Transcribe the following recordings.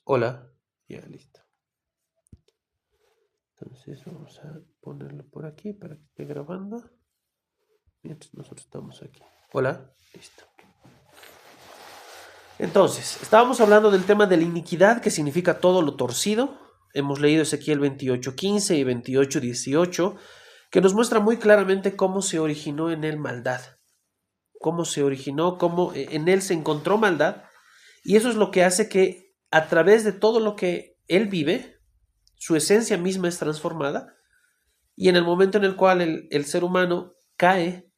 Hola, ya listo. Entonces vamos a ponerlo por aquí para que esté grabando. Mientras nosotros estamos aquí. Hola, listo. Entonces, estábamos hablando del tema de la iniquidad, que significa todo lo torcido. Hemos leído Ezequiel 28:15 y 28:18, que nos muestra muy claramente cómo se originó en él maldad. Cómo se originó, cómo en él se encontró maldad. Y eso es lo que hace que a través de todo lo que él vive, su esencia misma es transformada. Y en el momento en el cual el ser humano cae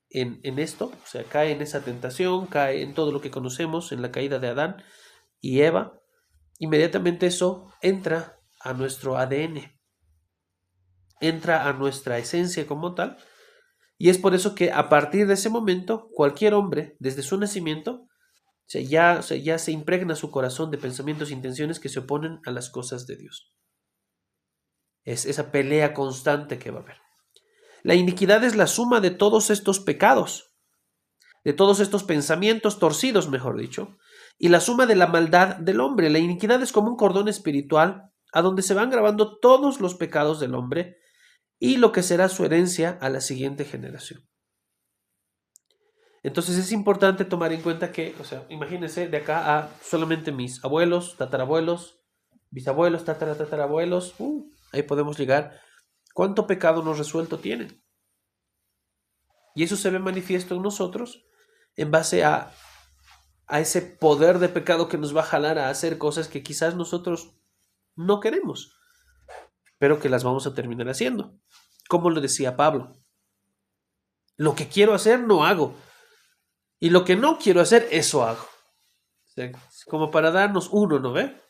en esto, o sea, cae en esa tentación, cae en todo lo que conocemos, en la caída de Adán y Eva, inmediatamente eso entra a nuestro ADN, entra a nuestra esencia como tal, y es por eso que a partir de ese momento, cualquier hombre, desde su nacimiento, ya se impregna su corazón de pensamientos e intenciones que se oponen a las cosas de Dios. Es esa pelea constante que va a haber. La iniquidad es la suma de todos estos pecados, de todos estos pensamientos torcidos, mejor dicho, y la suma de la maldad del hombre. La iniquidad es como un cordón espiritual a donde se van grabando todos los pecados del hombre y lo que será su herencia a la siguiente generación. Entonces es importante tomar en cuenta que, o sea, imagínense de acá a solamente mis abuelos, tatarabuelos, bisabuelos, tatarabuelos, ahí podemos llegar. ¿Cuánto pecado no resuelto tienen? Y eso se ve manifiesto en nosotros en base a ese poder de pecado que nos va a jalar a hacer cosas que quizás nosotros no queremos, pero que las vamos a terminar haciendo. Como lo decía Pablo, lo que quiero hacer no hago, y lo que no quiero hacer, eso hago. O sea, como para darnos uno, ¿no ve?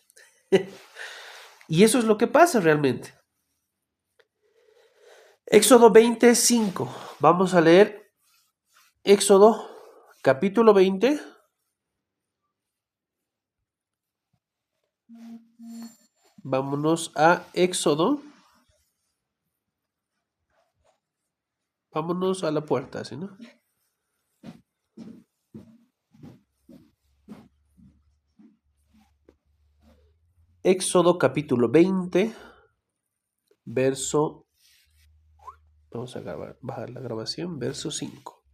Y eso es lo que pasa realmente. Éxodo 25. Vamos a leer Éxodo capítulo 20. Vámonos a Éxodo. Vámonos a la puerta, ¿sí, no? Éxodo capítulo 20, verso... Vamos a bajar la grabación, verso 5.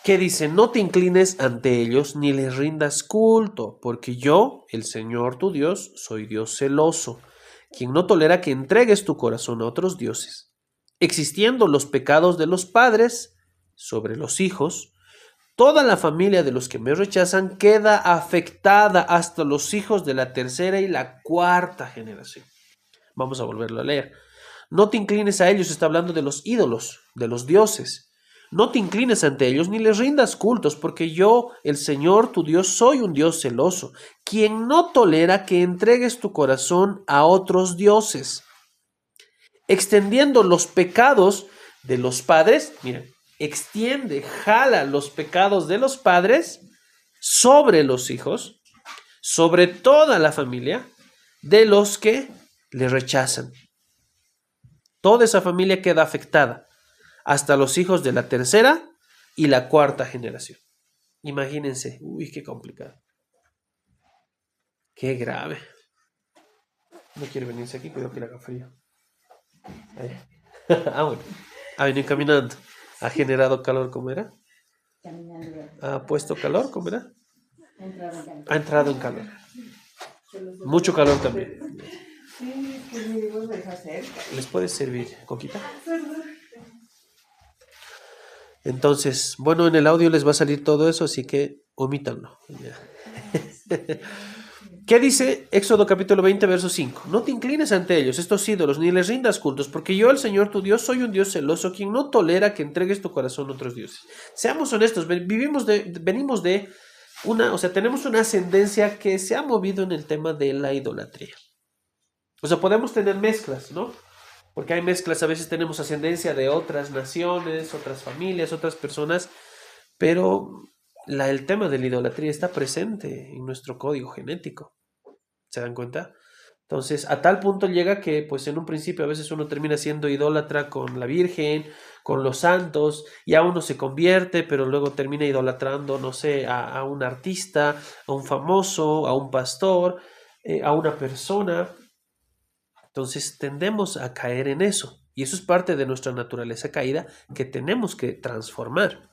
Que dice, no te inclines ante ellos ni les rindas culto, porque yo, el Señor tu Dios, soy Dios celoso, quien no tolera que entregues tu corazón a otros dioses, existiendo los pecados de los padres sobre los hijos. Toda la familia de los que me rechazan queda afectada hasta los hijos de la tercera y la cuarta generación. Vamos a volverlo a leer. No te inclines a ellos, está hablando de los ídolos, de los dioses. No te inclines ante ellos ni les rindas cultos, porque yo, el Señor tu Dios, soy un Dios celoso, quien no tolera que entregues tu corazón a otros dioses, extendiendo los pecados de los padres. Mira, jala los pecados de los padres sobre los hijos, sobre toda la familia de los que le rechazan. Toda esa familia queda afectada, hasta los hijos de la tercera y la cuarta generación. Imagínense, uy, qué complicado. Qué grave. No quiere venirse aquí, cuidado que le haga frío. Bueno. Ha venido caminando. Ha generado calor, ¿cómo era? Ha puesto calor, ¿cómo era? Ha entrado en calor. Mucho calor también. ¿Les puede servir coquita? Entonces, bueno, en el audio les va a salir todo eso, así que omítanlo. ¿Qué dice Éxodo capítulo 20, verso 5? No te inclines ante ellos, estos ídolos, ni les rindas cultos, porque yo, el Señor tu Dios, soy un Dios celoso, quien no tolera que entregues tu corazón a otros dioses. Seamos honestos, venimos de una, o sea, tenemos una ascendencia que se ha movido en el tema de la idolatría. O sea, podemos tener mezclas, ¿no? Porque hay mezclas, a veces tenemos ascendencia de otras naciones, otras familias, otras personas, pero el tema de la idolatría está presente en nuestro código genético. ¿Se dan cuenta? Entonces, a tal punto llega que, pues en un principio a veces uno termina siendo idólatra con la Virgen, con los santos, ya uno se convierte, pero luego termina idolatrando, no sé, a un artista, a un famoso, a un pastor, a una persona. Entonces tendemos a caer en eso. Y eso es parte de nuestra naturaleza caída que tenemos que transformar.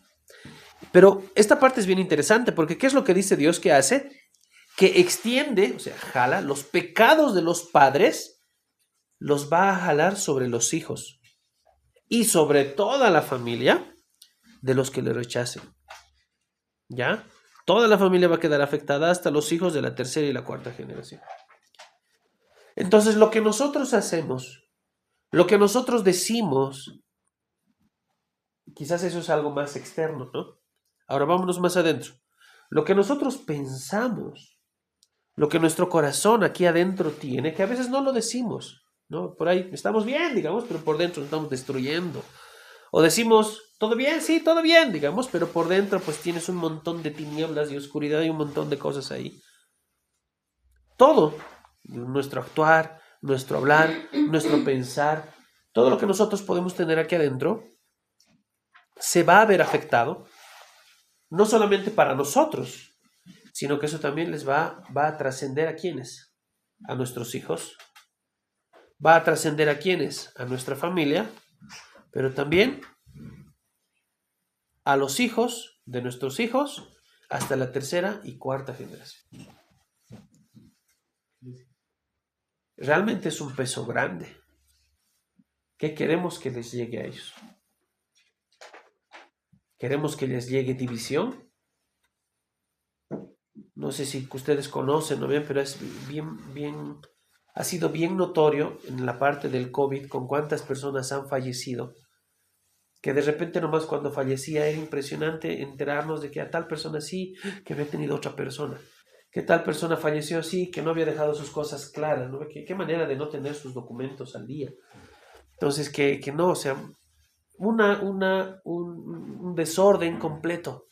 Pero esta parte es bien interesante porque ¿qué es lo que dice Dios que hace? Que extiende, o sea, jala los pecados de los padres, los va a jalar sobre los hijos y sobre toda la familia de los que le rechacen. ¿Ya? Toda la familia va a quedar afectada hasta los hijos de la tercera y la cuarta generación. Entonces, lo que nosotros hacemos, lo que nosotros decimos, quizás eso es algo más externo, ¿no? Ahora vámonos más adentro. Lo que nosotros pensamos, lo que nuestro corazón aquí adentro tiene, que a veces no lo decimos, ¿no? Por ahí estamos bien, digamos, pero por dentro nos estamos destruyendo. O decimos, todo bien, sí, todo bien, digamos, pero por dentro pues tienes un montón de tinieblas y oscuridad y un montón de cosas ahí. Todo, nuestro actuar, nuestro hablar, nuestro pensar, todo lo que nosotros podemos tener aquí adentro, se va a ver afectado, no solamente para nosotros, sino que eso también va a trascender a quienes, a nuestros hijos, va a trascender a quienes, a nuestra familia, pero también a los hijos de nuestros hijos hasta la tercera y cuarta generación. Realmente es un peso grande. ¿Qué queremos que les llegue a ellos? ¿Queremos que les llegue división? No sé si ustedes conocen, ¿no? Bien, pero es ha sido bien notorio en la parte del COVID con cuántas personas han fallecido, que de repente nomás cuando fallecía era impresionante enterarnos de que a tal persona sí, que había tenido otra persona, que tal persona falleció así, que no había dejado sus cosas claras, ¿no? ¿Qué manera de no tener sus documentos al día? Entonces, que no, o sea, un desorden completo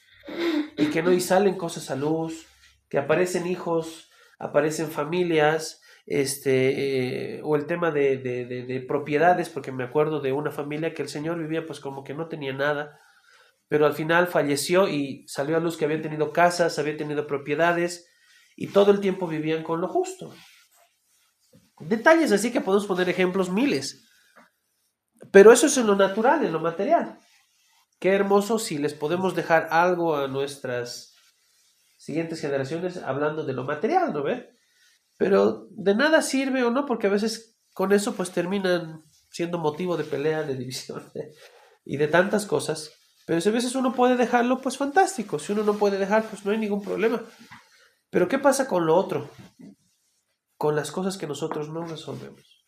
y que no y salen cosas a luz, que aparecen hijos, aparecen familias, o el tema de propiedades, porque me acuerdo de una familia que el señor vivía pues como que no tenía nada, pero al final falleció y salió a luz que había tenido casas, había tenido propiedades y todo el tiempo vivían con lo justo. Detalles así que podemos poner ejemplos miles, pero eso es en lo natural, en lo material. Qué hermoso si les podemos dejar algo a nuestras siguientes generaciones hablando de lo material, ¿no ve? Pero de nada sirve o no, porque a veces con eso pues terminan siendo motivo de pelea, de división y de tantas cosas. Pero si a veces uno puede dejarlo, pues fantástico. Si uno no puede dejar, pues no hay ningún problema. Pero ¿qué pasa con lo otro? Con las cosas que nosotros no resolvemos.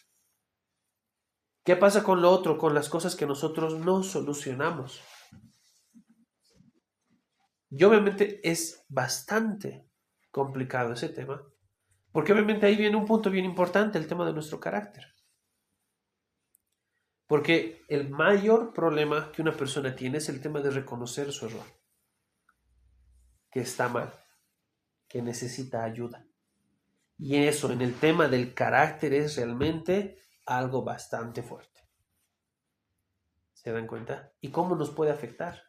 ¿Qué pasa con lo otro? Con las cosas que nosotros no solucionamos. Y obviamente es bastante complicado ese tema, porque obviamente ahí viene un punto bien importante, el tema de nuestro carácter. Porque el mayor problema que una persona tiene es el tema de reconocer su error, que está mal, que necesita ayuda. Y eso en el tema del carácter es realmente algo bastante fuerte. ¿Se dan cuenta? ¿Y cómo nos puede afectar?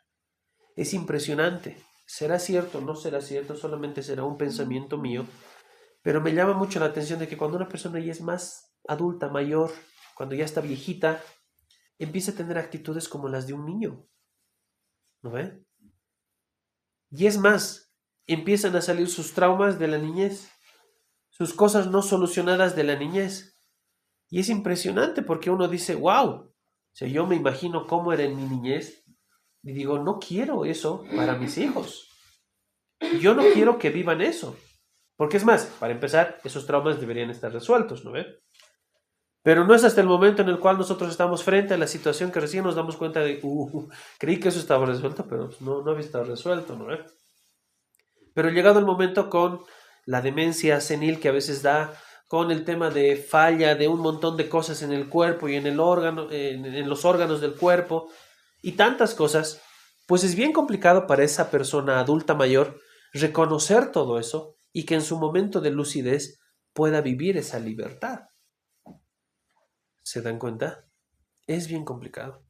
Es impresionante. ¿Será cierto o no será cierto? Solamente será un pensamiento mío. Pero me llama mucho la atención de que cuando una persona ya es más adulta, mayor, cuando ya está viejita, empieza a tener actitudes como las de un niño. ¿No ve? Y es más, empiezan a salir sus traumas de la niñez, sus cosas no solucionadas de la niñez. Y es impresionante porque uno dice, wow, o sea, yo me imagino cómo era en mi niñez y digo, no quiero eso para mis hijos. Yo no quiero que vivan eso. Porque es más, para empezar, esos traumas deberían estar resueltos, ¿no ve? Pero no es hasta el momento en el cual nosotros estamos frente a la situación que recién nos damos cuenta de, creí que eso estaba resuelto, pero no había estado resuelto, ¿no ve? Pero llegado el momento con la demencia senil que a veces da, con el tema de falla de un montón de cosas en el cuerpo y en el órgano, en los órganos del cuerpo y tantas cosas, pues es bien complicado para esa persona adulta mayor reconocer todo eso y que en su momento de lucidez pueda vivir esa libertad. ¿Se dan cuenta? Es bien complicado.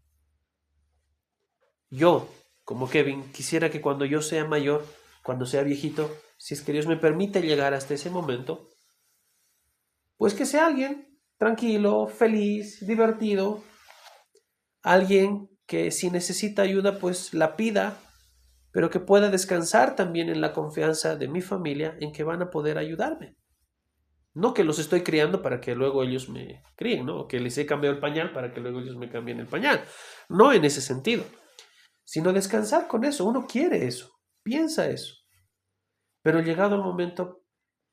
Yo, como Kevin, quisiera que cuando yo sea mayor, cuando sea viejito, si es que Dios me permite llegar hasta ese momento, pues que sea alguien tranquilo, feliz, divertido, alguien que si necesita ayuda, pues la pida, pero que pueda descansar también en la confianza de mi familia en que van a poder ayudarme. No que los estoy criando para que luego ellos me críen, ¿no? O que les he cambiado el pañal para que luego ellos me cambien el pañal. No en ese sentido, sino descansar con eso. Uno quiere eso, piensa eso. Pero llegado el momento,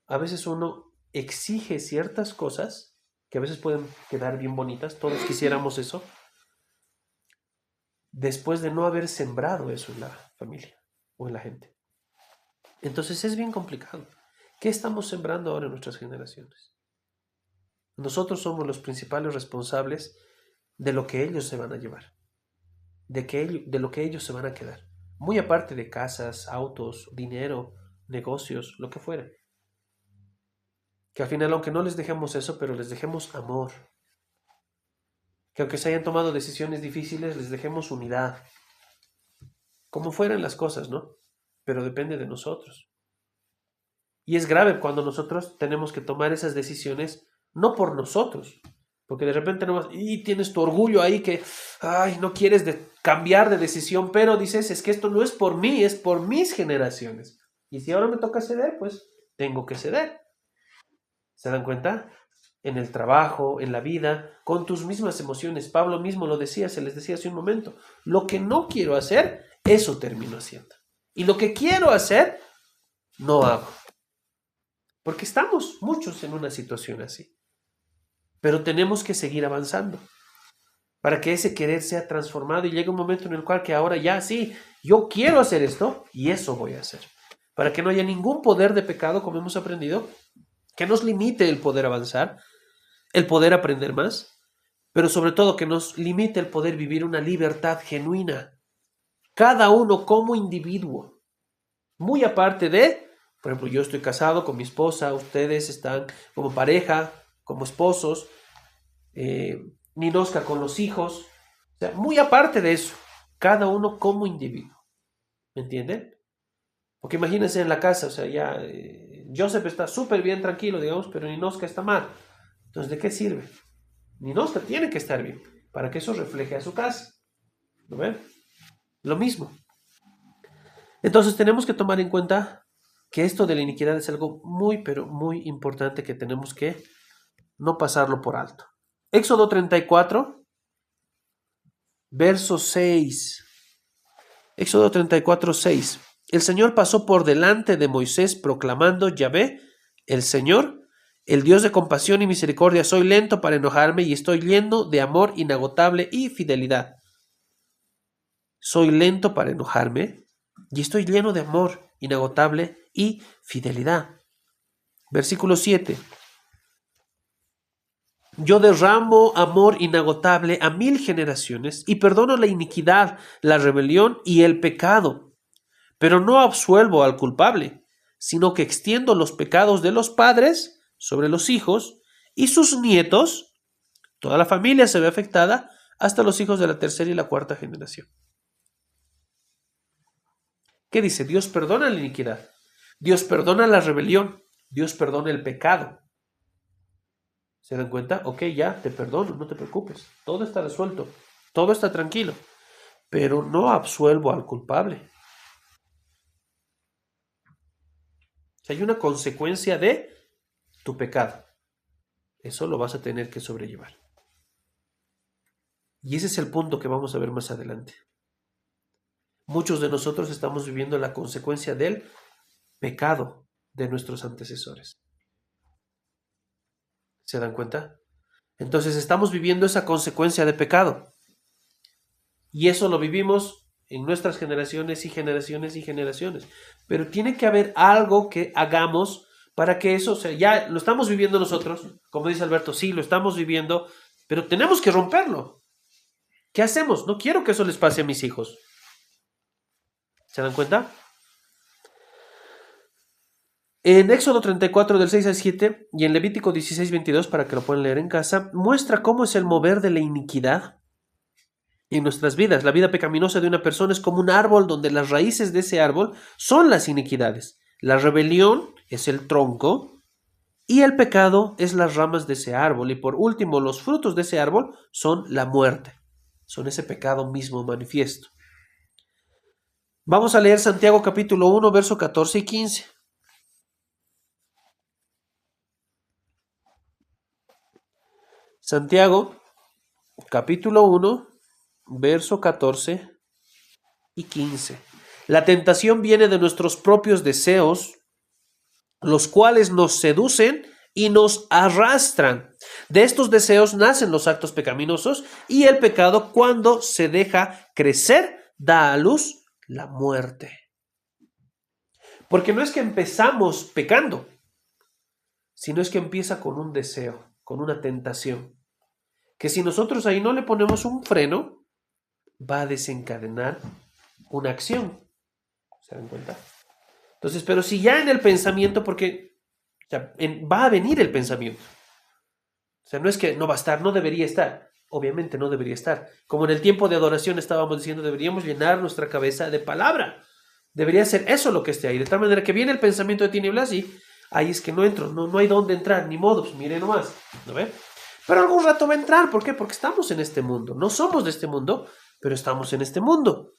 a veces uno exige ciertas cosas que a veces pueden quedar bien bonitas, todos quisiéramos eso, después de no haber sembrado eso en la familia o en la gente. Entonces es bien complicado. ¿Qué estamos sembrando ahora en nuestras generaciones? Nosotros somos los principales responsables de lo que ellos se van a llevar, de lo que ellos se van a quedar. Muy aparte de casas, autos, dinero, negocios, lo que fuera. Que al final, aunque no les dejemos eso, pero les dejemos amor. Que aunque se hayan tomado decisiones difíciles, les dejemos unidad. Como fueran las cosas, ¿no? Pero depende de nosotros. Y es grave cuando nosotros tenemos que tomar esas decisiones no por nosotros, porque de repente y tienes tu orgullo ahí que, ay, no quieres cambiar de decisión, pero dices, es que esto no es por mí, es por mis generaciones. Y si ahora me toca ceder, pues tengo que ceder. ¿Se dan cuenta? En el trabajo, en la vida, con tus mismas emociones. Pablo mismo lo decía, se les decía hace un momento, lo que no quiero hacer, eso termino haciendo. Y lo que quiero hacer, no hago. Porque estamos muchos en una situación así. Pero tenemos que seguir avanzando para que ese querer sea transformado y llegue un momento en el cual que ahora ya sí, yo quiero hacer esto y eso voy a hacer. Para que no haya ningún poder de pecado, como hemos aprendido, que nos limite el poder avanzar, el poder aprender más, pero sobre todo que nos limite el poder vivir una libertad genuina, cada uno como individuo, muy aparte de, por ejemplo, yo estoy casado con mi esposa, ustedes están como pareja, como esposos, Ninoska con los hijos, o sea, muy aparte de eso, cada uno como individuo, ¿me entienden? Porque imagínense en la casa, o sea, ya Joseph está súper bien tranquilo, digamos, pero Ninoska está mal. Entonces, ¿de qué sirve? Ninoska tiene que estar bien para que eso refleje a su casa. ¿Lo ven? Lo mismo. Entonces, tenemos que tomar en cuenta que esto de la iniquidad es algo muy, pero muy importante que tenemos que no pasarlo por alto. Éxodo 34, verso 6. Éxodo 34, 6. El Señor pasó por delante de Moisés proclamando: Yahvé, el Señor, el Dios de compasión y misericordia, soy lento para enojarme y estoy lleno de amor inagotable y fidelidad. Soy lento para enojarme y estoy lleno de amor inagotable y fidelidad. Versículo 7. Yo derramo amor inagotable a 1000 generaciones y perdono la iniquidad, la rebelión y el pecado, pero no absuelvo al culpable, sino que extiendo los pecados de los padres sobre los hijos y sus nietos. Toda la familia se ve afectada hasta los hijos de la tercera y la cuarta generación. ¿Qué dice? Dios perdona la iniquidad, Dios perdona la rebelión, Dios perdona el pecado. ¿Se dan cuenta? Ok, ya, te perdono, no te preocupes. Todo está resuelto, todo está tranquilo, pero no absuelvo al culpable. O sea, hay una consecuencia de tu pecado. Eso lo vas a tener que sobrellevar. Y ese es el punto que vamos a ver más adelante. Muchos de nosotros estamos viviendo la consecuencia del pecado de nuestros antecesores. ¿Se dan cuenta? Entonces estamos viviendo esa consecuencia de pecado. Y eso lo vivimos en nuestras generaciones y generaciones y generaciones. Pero tiene que haber algo que hagamos para que eso, o sea, ya lo estamos viviendo nosotros, como dice Alberto, sí, lo estamos viviendo, pero tenemos que romperlo. ¿Qué hacemos? No quiero que eso les pase a mis hijos. ¿Se dan cuenta? En Éxodo 34 del 6 al 7 y en Levítico 16, 22, para que lo puedan leer en casa, muestra cómo es el mover de la iniquidad en nuestras vidas. La vida pecaminosa de una persona es como un árbol donde las raíces de ese árbol son las iniquidades. La rebelión es el tronco y el pecado es las ramas de ese árbol. Y por último, los frutos de ese árbol son la muerte. Son ese pecado mismo manifiesto. Vamos a leer Santiago capítulo 1, verso 14 y 15. Santiago capítulo 1, verso 14 y 15. La tentación viene de nuestros propios deseos, los cuales nos seducen y nos arrastran. De estos deseos nacen los actos pecaminosos y el pecado, cuando se deja crecer, da a luz la muerte. Porque no es que empezamos pecando, sino es que empieza con un deseo, con una tentación, que si nosotros ahí no le ponemos un freno, va a desencadenar una acción. ¿Se dan cuenta? Entonces, pero si ya en el pensamiento, porque va a venir el pensamiento. O sea, no es que no va a estar, no debería estar. Obviamente no debería estar. Como en el tiempo de adoración estábamos diciendo, deberíamos llenar nuestra cabeza de palabra. Debería ser eso lo que esté ahí. De tal manera que viene el pensamiento de tinieblas y ahí es que no entro, no hay dónde entrar, ni modo, pues mire nomás. ¿No ve? Pero algún rato va a entrar. ¿Por qué? Porque estamos en este mundo. No somos de este mundo, pero estamos en este mundo.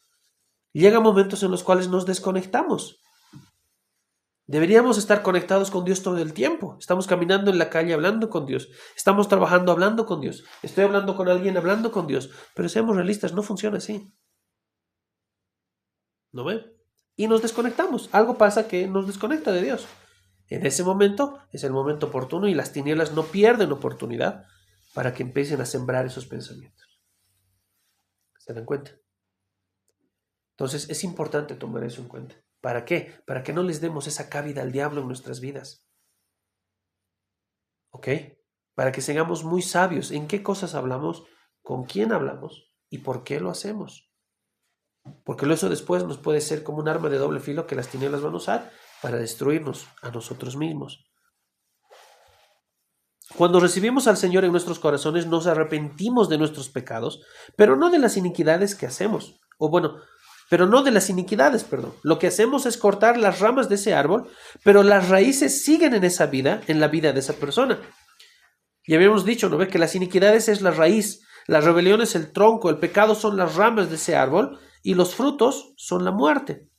Llegan momentos en los cuales nos desconectamos. Deberíamos estar conectados con Dios todo el tiempo. Estamos caminando en la calle hablando con Dios. Estamos trabajando hablando con Dios. Estoy hablando con alguien hablando con Dios. Pero seamos realistas, no funciona así. ¿No ve? Y nos desconectamos. Algo pasa que nos desconecta de Dios. En ese momento es el momento oportuno y las tinieblas no pierden oportunidad para que empiecen a sembrar esos pensamientos. ¿Se dan cuenta? Entonces es importante tomar eso en cuenta. ¿Para qué? Para que no les demos esa cabida al diablo en nuestras vidas. ¿Ok? Para que seamos muy sabios en qué cosas hablamos, con quién hablamos y por qué lo hacemos. Porque eso después nos puede ser como un arma de doble filo que las tinieblas van a usar para destruirnos a nosotros mismos. Cuando recibimos al Señor en nuestros corazones, nos arrepentimos de nuestros pecados, pero no de las iniquidades que hacemos. Lo que hacemos es cortar las ramas de ese árbol, pero las raíces siguen en esa vida, en la vida de esa persona. Y habíamos dicho, ¿no ve? Que las iniquidades es la raíz, la rebelión es el tronco, el pecado son las ramas de ese árbol y los frutos son la muerte.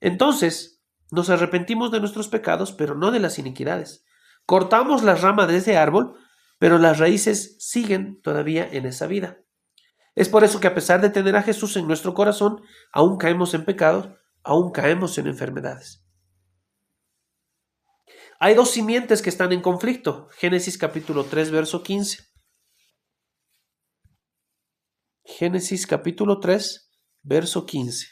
Entonces, nos arrepentimos de nuestros pecados, pero no de las iniquidades. Cortamos las ramas de ese árbol, pero las raíces siguen todavía en esa vida. Es por eso que a pesar de tener a Jesús en nuestro corazón, aún caemos en pecados, aún caemos en enfermedades. Hay dos simientes que están en conflicto. Génesis capítulo 3, verso 15. Génesis capítulo 3, verso 15.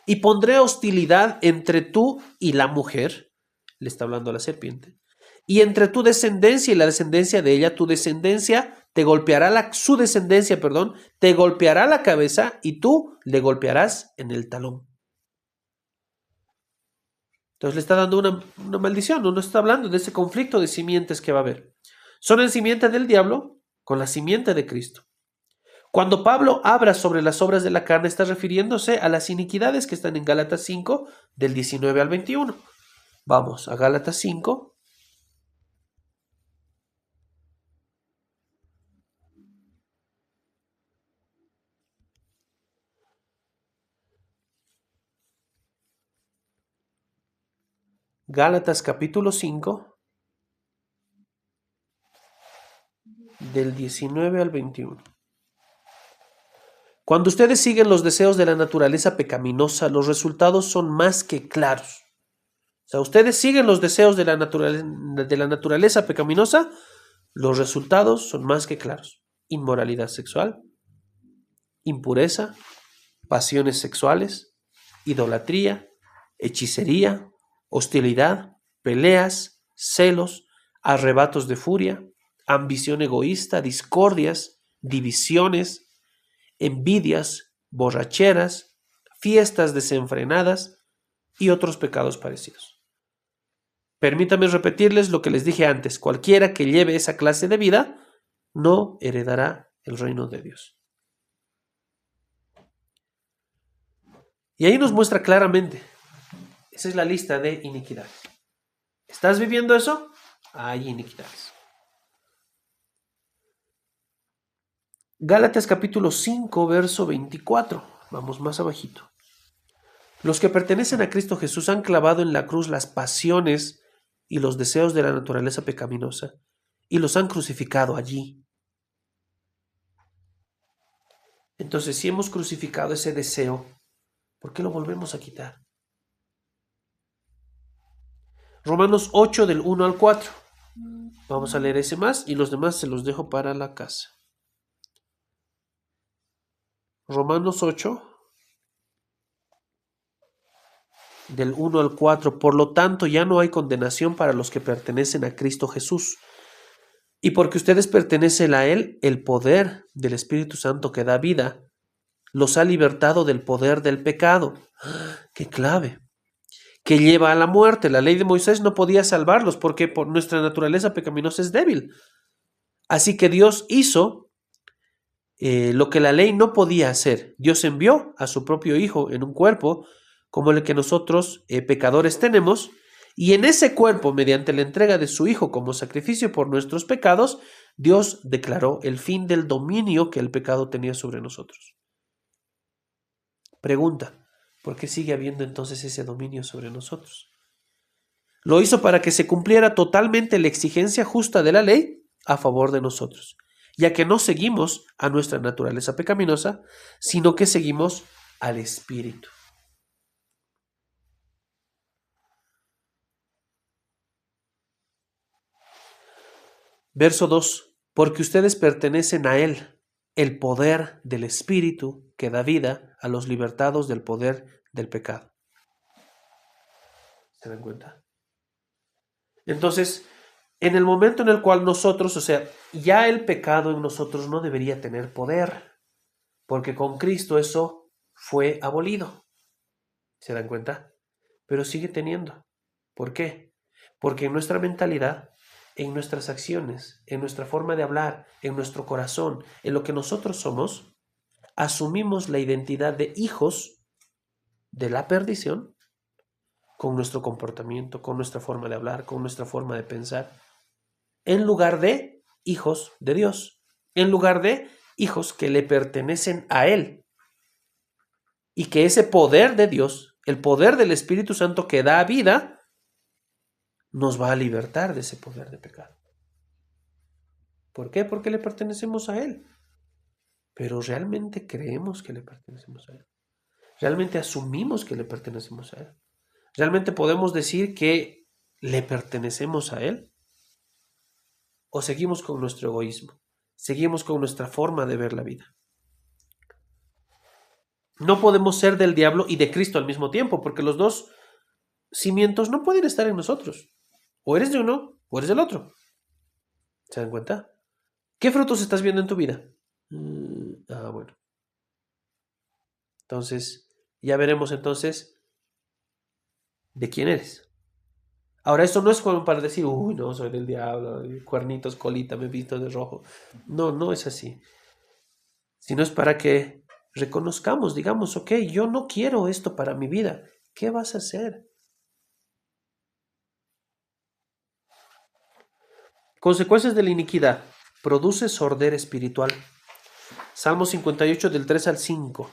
Y pondré hostilidad entre tú y la mujer, le está hablando a la serpiente, y entre tu descendencia y la descendencia de ella, tu descendencia te golpeará su descendencia, te golpeará la cabeza y tú le golpearás en el talón. Entonces le está dando una maldición, no está hablando de ese conflicto de simientes que va a haber. Son el simiente del diablo con la simiente de Cristo. Cuando Pablo habla sobre las obras de la carne, está refiriéndose a las iniquidades que están en Gálatas 5, del 19 al 21. Vamos a Gálatas 5. Gálatas capítulo 5, del 19 al 21. Cuando ustedes siguen los deseos de la naturaleza pecaminosa, los resultados son más que claros. O sea, ustedes siguen los deseos de la naturaleza pecaminosa, los resultados son más que claros. Inmoralidad sexual, impureza, pasiones sexuales, idolatría, hechicería, hostilidad, peleas, celos, arrebatos de furia, ambición egoísta, discordias, divisiones, envidias, borracheras, fiestas desenfrenadas, y otros pecados parecidos. Permítame repetirles lo que les dije antes: cualquiera que lleve esa clase de vida no heredará el reino de Dios. Y ahí nos muestra claramente, esa es la lista de iniquidades. ¿Estás viviendo eso? Hay iniquidades. Gálatas capítulo 5, verso 24. Vamos más abajito. Los que pertenecen a Cristo Jesús han clavado en la cruz las pasiones y los deseos de la naturaleza pecaminosa y los han crucificado allí. Entonces, si hemos crucificado ese deseo, ¿por qué lo volvemos a quitar? Romanos 8 del 1 al 4. Vamos a leer ese más y los demás se los dejo para la casa. Romanos 8 del 1 al 4. Por lo tanto, ya no hay condenación para los que pertenecen a Cristo Jesús. Y porque ustedes pertenecen a Él, el poder del Espíritu Santo que da vida los ha libertado del poder del pecado. ¡Qué clave! Que lleva a la muerte. La ley de Moisés no podía salvarlos porque por nuestra naturaleza pecaminosa es débil. Así que Dios hizo lo que la ley no podía hacer. Dios envió a su propio Hijo en un cuerpo como el que nosotros pecadores tenemos, y en ese cuerpo, mediante la entrega de su Hijo como sacrificio por nuestros pecados, Dios declaró el fin del dominio que el pecado tenía sobre nosotros. Pregunta: ¿por qué sigue habiendo entonces ese dominio sobre nosotros? Lo hizo para que se cumpliera totalmente la exigencia justa de la ley a favor de nosotros, ya que no seguimos a nuestra naturaleza pecaminosa, sino que seguimos al Espíritu. Verso 2. Porque ustedes pertenecen a Él, el poder del Espíritu que da vida a los libertados del poder del pecado. ¿Se dan cuenta? Entonces, en el momento en el cual nosotros, ya el pecado en nosotros no debería tener poder, porque con Cristo eso fue abolido. ¿Se dan cuenta? Pero sigue teniendo. ¿Por qué? Porque en nuestra mentalidad, en nuestras acciones, en nuestra forma de hablar, en nuestro corazón, en lo que nosotros somos, asumimos la identidad de hijos de la perdición con nuestro comportamiento, con nuestra forma de hablar, con nuestra forma de pensar, en lugar de hijos de Dios, en lugar de hijos que le pertenecen a Él, y que ese poder de Dios, el poder del Espíritu Santo que da vida, nos va a libertar de ese poder de pecado. ¿Por qué? Porque le pertenecemos a Él. Pero realmente creemos que le pertenecemos a Él. Realmente asumimos que le pertenecemos a Él. ¿Realmente podemos decir que le pertenecemos a Él? ¿O seguimos con nuestro egoísmo? ¿Seguimos con nuestra forma de ver la vida? No podemos ser del diablo y de Cristo al mismo tiempo, porque los dos cimientos no pueden estar en nosotros. O eres de uno o eres del otro. ¿Se dan cuenta? ¿Qué frutos estás viendo en tu vida? Bueno. Entonces, ya veremos entonces de quién eres. Ahora, esto no es como para decir, uy, no, soy del diablo, cuernitos, colita, me he visto de rojo. No, no es así. Sino es para que reconozcamos, digamos, ok, yo no quiero esto para mi vida. ¿Qué vas a hacer? Consecuencias de la iniquidad. Produce sordera espiritual. Salmo 58 del 3 al 5.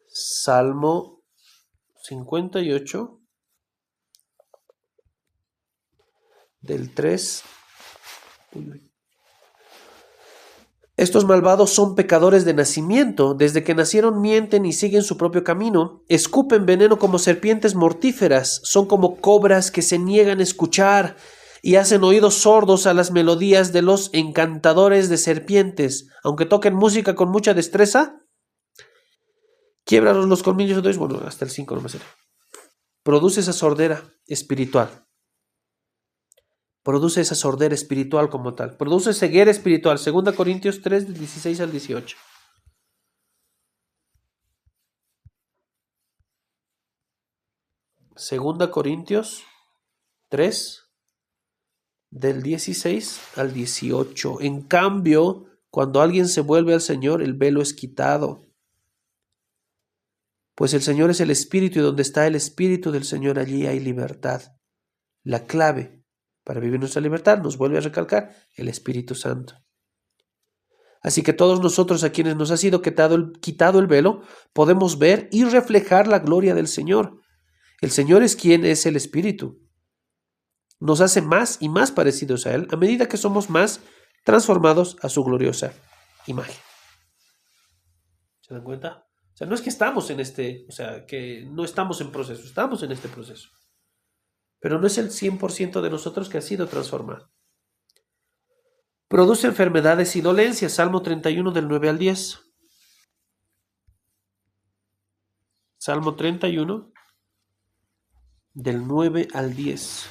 Salmo 58 del 3. Estos malvados son pecadores de nacimiento, desde que nacieron mienten y siguen su propio camino, escupen veneno como serpientes mortíferas, son como cobras que se niegan a escuchar y hacen oídos sordos a las melodías de los encantadores de serpientes, aunque toquen música con mucha destreza. Quiébralos los colmillos de Dios, bueno, hasta el 5 no me sé. Produce esa sordera espiritual. Produce esa sordera espiritual como tal. Produce ceguera espiritual. 2 Corintios 3, del 16 al 18. Segunda Corintios 3, del 16 al 18. En cambio, cuando alguien se vuelve al Señor, el velo es quitado. Pues el Señor es el Espíritu, y donde está el Espíritu del Señor, allí hay libertad. La clave para vivir nuestra libertad, nos vuelve a recalcar, el Espíritu Santo. Así que todos nosotros, a quienes nos ha sido quitado el velo, podemos ver y reflejar la gloria del Señor. El Señor es quien es el Espíritu. Nos hace más y más parecidos a Él a medida que somos más transformados a su gloriosa imagen. ¿Se dan cuenta? O sea, no es que estamos que no estamos en proceso, estamos en este proceso. Pero no es el 100% de nosotros que ha sido transformado. Produce enfermedades y dolencias. Salmo 31 del 9 al 10. Salmo 31 del 9 al 10.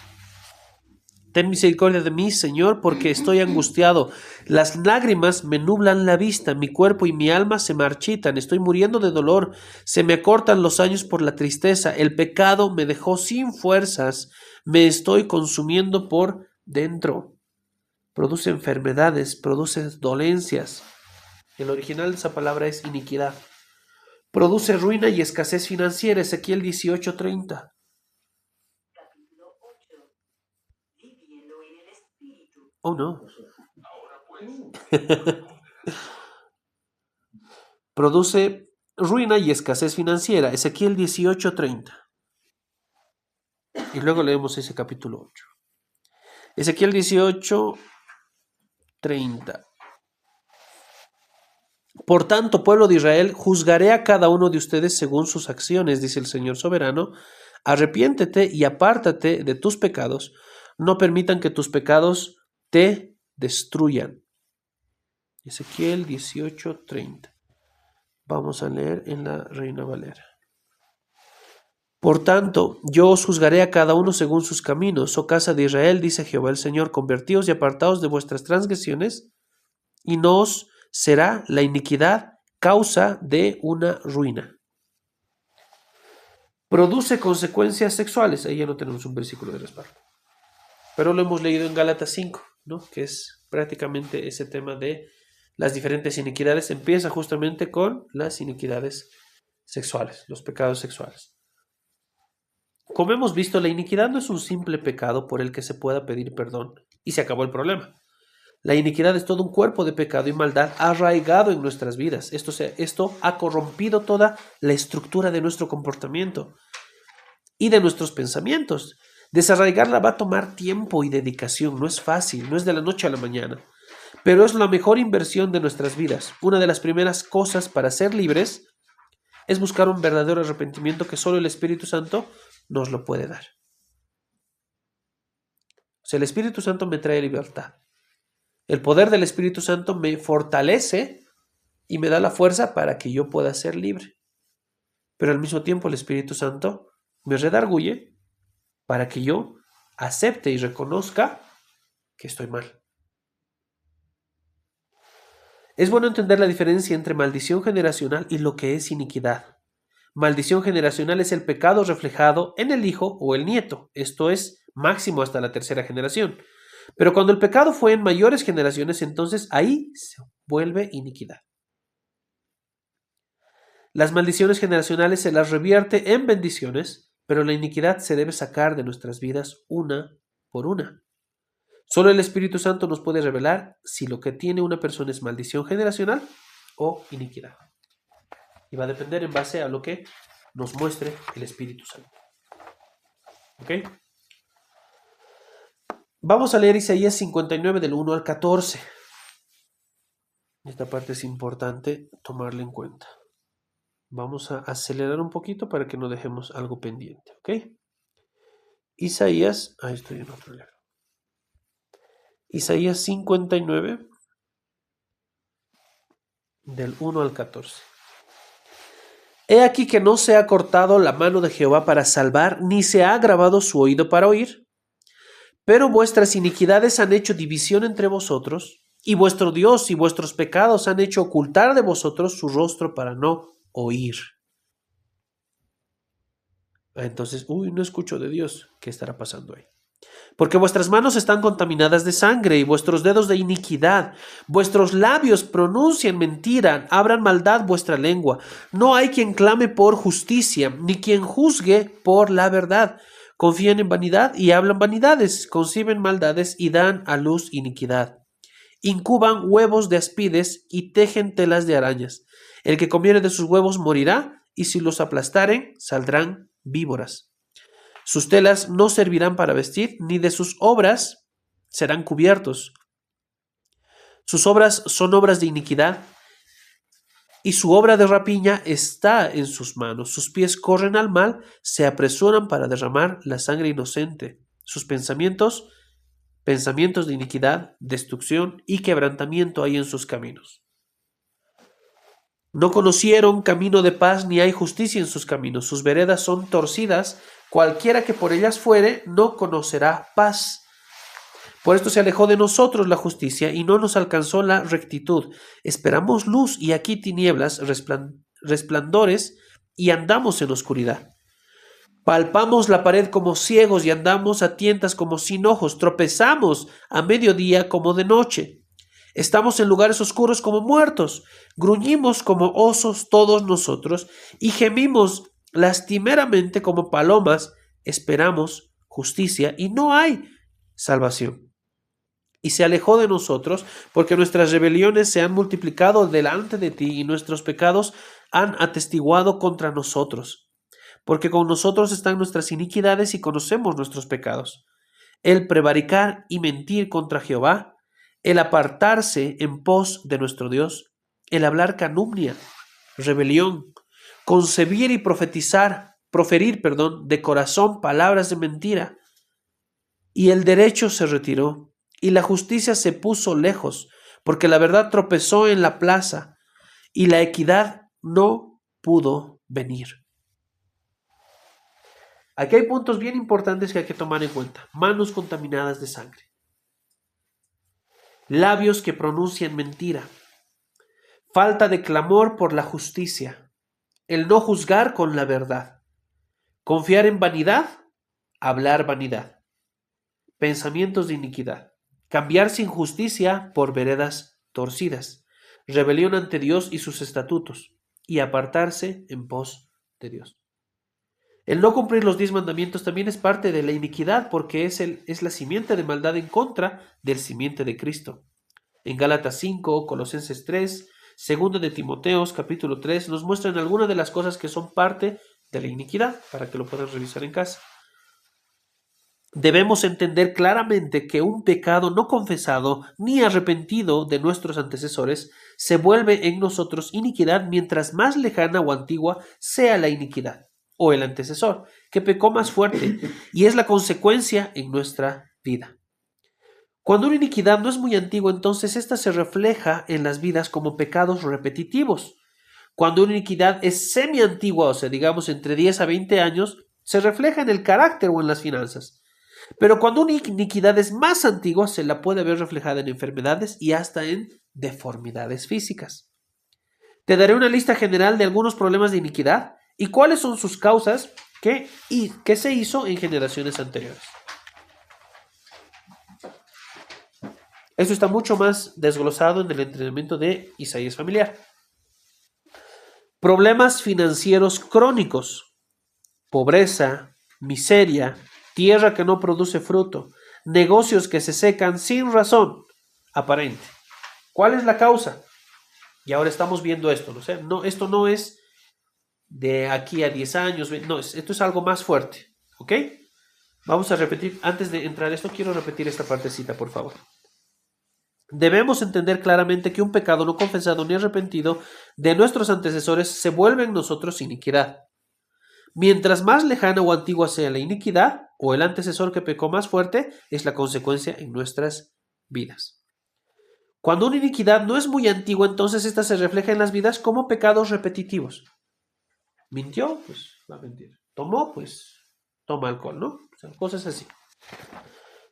Ten misericordia de mí, Señor, porque estoy angustiado. Las lágrimas me nublan la vista, mi cuerpo y mi alma se marchitan. Estoy muriendo de dolor, se me acortan los años por la tristeza. El pecado me dejó sin fuerzas, me estoy consumiendo por dentro. Produce enfermedades, produce dolencias. El original de esa palabra es iniquidad. Produce ruina y escasez financiera. Ezequiel 18:30. Oh, no. Produce ruina y escasez financiera. Ezequiel 18:30. Y luego leemos ese capítulo 8. Ezequiel 18:30. Por tanto, pueblo de Israel, juzgaré a cada uno de ustedes según sus acciones, dice el Señor soberano. Arrepiéntete y apártate de tus pecados. No permitan que tus pecados te destruyan. Ezequiel 18:30. Vamos a leer en la Reina Valera. Por tanto, yo os juzgaré a cada uno según sus caminos. Oh casa de Israel, dice Jehová el Señor, convertíos y apartaos de vuestras transgresiones, y no os será la iniquidad causa de una ruina. Produce consecuencias sexuales. Ahí ya no tenemos un versículo de respaldo. Pero lo hemos leído en Gálatas 5, ¿no? Que es prácticamente ese tema de las diferentes iniquidades. Empieza justamente con las iniquidades sexuales, los pecados sexuales. Como hemos visto, la iniquidad no es un simple pecado por el que se pueda pedir perdón y se acabó el problema. La iniquidad es todo un cuerpo de pecado y maldad arraigado en nuestras vidas. Esto ha corrompido toda la estructura de nuestro comportamiento y de nuestros pensamientos. Desarraigarla va a tomar tiempo y dedicación. No es fácil, no es de la noche a la mañana, pero es la mejor inversión de nuestras vidas. Una de las primeras cosas para ser libres es buscar un verdadero arrepentimiento que solo el Espíritu Santo nos lo puede dar. O sea, el Espíritu Santo me trae libertad. El poder del Espíritu Santo me fortalece y me da la fuerza para que yo pueda ser libre. Pero al mismo tiempo el Espíritu Santo me redarguye para que yo acepte y reconozca que estoy mal. Es bueno entender la diferencia entre maldición generacional y lo que es iniquidad. Maldición generacional es el pecado reflejado en el hijo o el nieto. Esto es máximo hasta la tercera generación. Pero cuando el pecado fue en mayores generaciones, entonces ahí se vuelve iniquidad. Las maldiciones generacionales se las revierte en bendiciones, pero la iniquidad se debe sacar de nuestras vidas una por una. Solo el Espíritu Santo nos puede revelar si lo que tiene una persona es maldición generacional o iniquidad. Y va a depender en base a lo que nos muestre el Espíritu Santo. ¿Ok? Vamos a leer Isaías 59 del 1 al 14. Esta parte es importante tomarla en cuenta. Vamos a acelerar un poquito para que no dejemos algo pendiente, ¿ok? Isaías, ahí estoy en otro libro. Isaías 59 del 1 al 14. He aquí que no se ha cortado la mano de Jehová para salvar, ni se ha agravado su oído para oír. Pero vuestras iniquidades han hecho división entre vosotros, y vuestro Dios y vuestros pecados han hecho ocultar de vosotros su rostro para no oír. Entonces, no escucho de Dios. ¿Qué estará pasando ahí? Porque vuestras manos están contaminadas de sangre y vuestros dedos de iniquidad. Vuestros labios pronuncian mentira, abran maldad vuestra lengua. No hay quien clame por justicia, ni quien juzgue por la verdad. Confían en vanidad y hablan vanidades, conciben maldades y dan a luz iniquidad. Incuban huevos de aspides y tejen telas de arañas. El que comiere de sus huevos morirá, y si los aplastaren, saldrán víboras. Sus telas no servirán para vestir, ni de sus obras serán cubiertos. Sus obras son obras de iniquidad, y su obra de rapiña está en sus manos. Sus pies corren al mal, se apresuran para derramar la sangre inocente. Sus pensamientos de iniquidad, destrucción y quebrantamiento hay en sus caminos. No conocieron camino de paz, ni hay justicia en sus caminos. Sus veredas son torcidas. Cualquiera que por ellas fuere, no conocerá paz. Por esto se alejó de nosotros la justicia y no nos alcanzó la rectitud. Esperamos luz y aquí tinieblas, resplandores y andamos en oscuridad. Palpamos la pared como ciegos y andamos a tientas como sin ojos. Tropezamos a mediodía como de noche. Estamos en lugares oscuros como muertos. Gruñimos como osos todos nosotros y gemimos lastimeramente como palomas. Esperamos justicia y no hay salvación. Y se alejó de nosotros porque nuestras rebeliones se han multiplicado delante de ti y nuestros pecados han atestiguado contra nosotros. Porque con nosotros están nuestras iniquidades y conocemos nuestros pecados. El prevaricar y mentir contra Jehová, el apartarse en pos de nuestro Dios, el hablar calumnia, rebelión, concebir y proferir de corazón palabras de mentira. Y el derecho se retiró, y la justicia se puso lejos, porque la verdad tropezó en la plaza, y la equidad no pudo venir. Aquí hay puntos bien importantes que hay que tomar en cuenta. Manos contaminadas de sangre. Labios que pronuncian mentira. Falta de clamor por la justicia. El no juzgar con la verdad. Confiar en vanidad. Hablar vanidad. Pensamientos de iniquidad. Cambiar sin justicia por veredas torcidas. Rebelión ante Dios y sus estatutos. Y apartarse en pos de Dios. El no cumplir los 10 mandamientos también es parte de la iniquidad porque es la simiente de maldad en contra del simiente de Cristo. En Gálatas 5, Colosenses 3, 2 de Timoteos capítulo 3 nos muestran algunas de las cosas que son parte de la iniquidad para que lo puedan revisar en casa. Debemos entender claramente que un pecado no confesado ni arrepentido de nuestros antecesores se vuelve en nosotros iniquidad mientras más lejana o antigua sea la iniquidad o el antecesor, que pecó más fuerte, y es la consecuencia en nuestra vida. Cuando una iniquidad no es muy antigua, entonces esta se refleja en las vidas como pecados repetitivos. Cuando una iniquidad es semi-antigua, o sea, digamos entre 10 a 20 años, se refleja en el carácter o en las finanzas. Pero cuando una iniquidad es más antigua, se la puede ver reflejada en enfermedades y hasta en deformidades físicas. Te daré una lista general de algunos problemas de iniquidad y cuáles son sus causas que se hizo en generaciones anteriores. Esto está mucho más desglosado en el entrenamiento de Isaías familiar. Problemas financieros crónicos, pobreza, miseria, tierra que no produce fruto, negocios que se secan sin razón aparente. ¿Cuál es la causa? Y ahora estamos viendo esto, ¿no? O sea, esto no es de aquí a 10 años, no, esto es algo más fuerte, ¿ok? Vamos a repetir, antes de entrar a esto, quiero repetir esta partecita, por favor. Debemos entender claramente que un pecado no confesado ni arrepentido de nuestros antecesores se vuelve en nosotros iniquidad. Mientras más lejana o antigua sea la iniquidad, o el antecesor que pecó más fuerte, es la consecuencia en nuestras vidas. Cuando una iniquidad no es muy antigua, entonces esta se refleja en las vidas como pecados repetitivos. Mintió, pues va a mentir. Tomó, pues toma alcohol, ¿no? O sea, cosas así.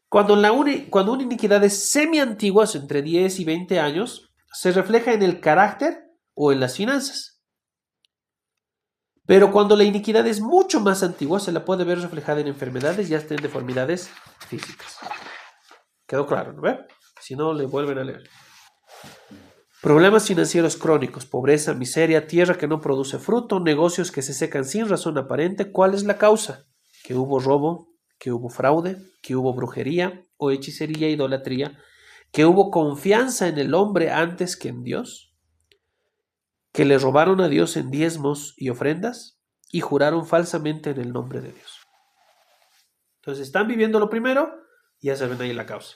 Cuando una iniquidad es semi-antigua, entre 10 y 20 años, se refleja en el carácter o en las finanzas. Pero cuando la iniquidad es mucho más antigua, se la puede ver reflejada en enfermedades y hasta en deformidades físicas. ¿Quedó claro, no ve? Si no, le vuelven a leer. Problemas financieros crónicos, pobreza, miseria, tierra que no produce fruto, negocios que se secan sin razón aparente. ¿Cuál es la causa? Que hubo robo, que hubo fraude, que hubo brujería o hechicería, idolatría, que hubo confianza en el hombre antes que en Dios, que le robaron a Dios en diezmos y ofrendas y juraron falsamente en el nombre de Dios. Entonces están viviendo lo primero y ya saben ahí la causa.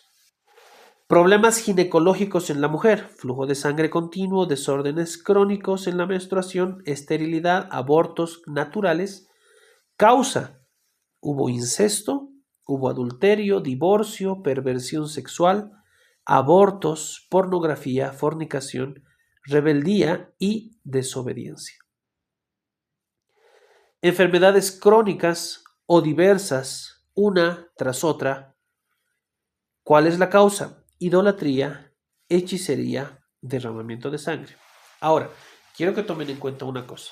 Problemas ginecológicos en la mujer, flujo de sangre continuo, desórdenes crónicos en la menstruación, esterilidad, abortos naturales. Causa: hubo incesto, hubo adulterio, divorcio, perversión sexual, abortos, pornografía, fornicación, rebeldía y desobediencia. Enfermedades crónicas o diversas, una tras otra. ¿Cuál es la causa? Idolatría, hechicería, derramamiento de sangre. Ahora, quiero que tomen en cuenta una cosa.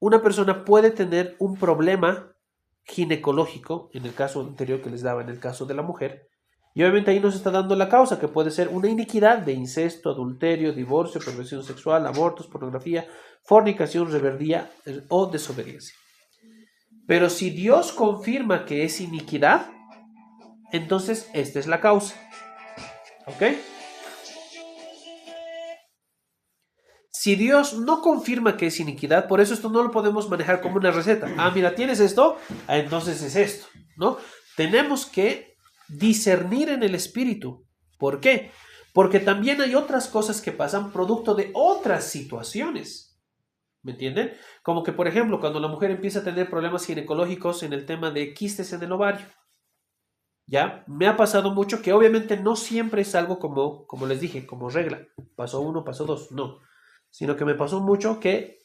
Una persona puede tener un problema ginecológico, en el caso anterior que les daba, en el caso de la mujer, y obviamente ahí nos está dando la causa, que puede ser una iniquidad de incesto, adulterio, divorcio, perversión sexual, abortos, pornografía, fornicación, rebeldía o desobediencia. Pero si Dios confirma que es iniquidad, entonces esta es la causa. ¿Ok? Si Dios no confirma que es iniquidad, por eso esto no lo podemos manejar como una receta. Ah, mira, tienes esto, entonces es esto, ¿no? Tenemos que discernir en el espíritu. ¿Por qué? Porque también hay otras cosas que pasan producto de otras situaciones. ¿Me entienden? Como que, por ejemplo, cuando la mujer empieza a tener problemas ginecológicos en el tema de quistes en el ovario. ¿Ya? Me ha pasado mucho que obviamente no siempre es algo como les dije, como regla. Pasó uno, pasó dos, no. Sino que me pasó mucho que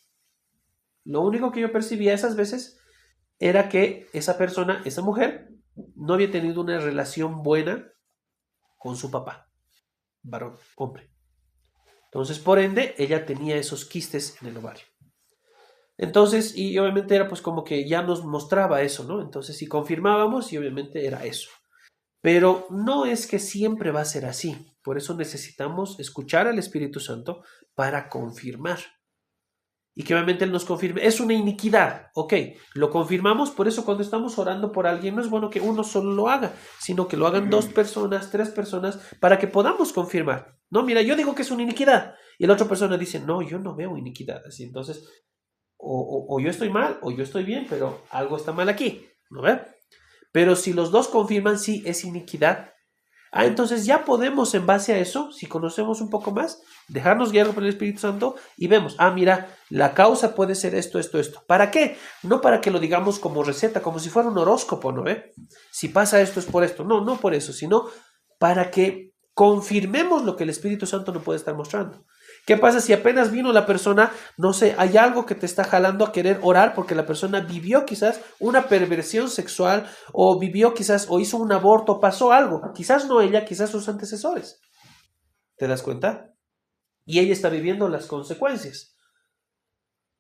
lo único que yo percibía esas veces era que esa persona, esa mujer, no había tenido una relación buena con su papá, varón, hombre. Entonces, por ende, ella tenía esos quistes en el ovario. Entonces, y obviamente era pues como que ya nos mostraba eso, ¿no? Entonces, si confirmábamos, y obviamente era eso. Pero no es que siempre va a ser así. Por eso necesitamos escuchar al Espíritu Santo para confirmar. Y que obviamente Él nos confirme. Es una iniquidad. Ok, lo confirmamos. Por eso cuando estamos orando por alguien no es bueno que uno solo lo haga, sino que lo hagan 2 personas, 3 personas, para que podamos confirmar. No, mira, yo digo que es una iniquidad. Y la otra persona dice, no, yo no veo iniquidad. Así, entonces, o yo estoy mal o yo estoy bien, pero algo está mal aquí. ¿No ve? Pero si los dos confirman sí es iniquidad, entonces ya podemos en base a eso, si conocemos un poco más, dejarnos guiar por el Espíritu Santo y vemos, mira, la causa puede ser esto, esto, esto. ¿Para qué? No para que lo digamos como receta, como si fuera un horóscopo, ¿no ve? Si pasa esto es por esto. No, no por eso, sino para que confirmemos lo que el Espíritu Santo nos puede estar mostrando. ¿Qué pasa si apenas vino la persona, no sé, hay algo que te está jalando a querer orar porque la persona vivió quizás una perversión sexual o vivió quizás o hizo un aborto, pasó algo, quizás no ella, quizás sus antecesores? ¿Te das cuenta? Y ella está viviendo las consecuencias.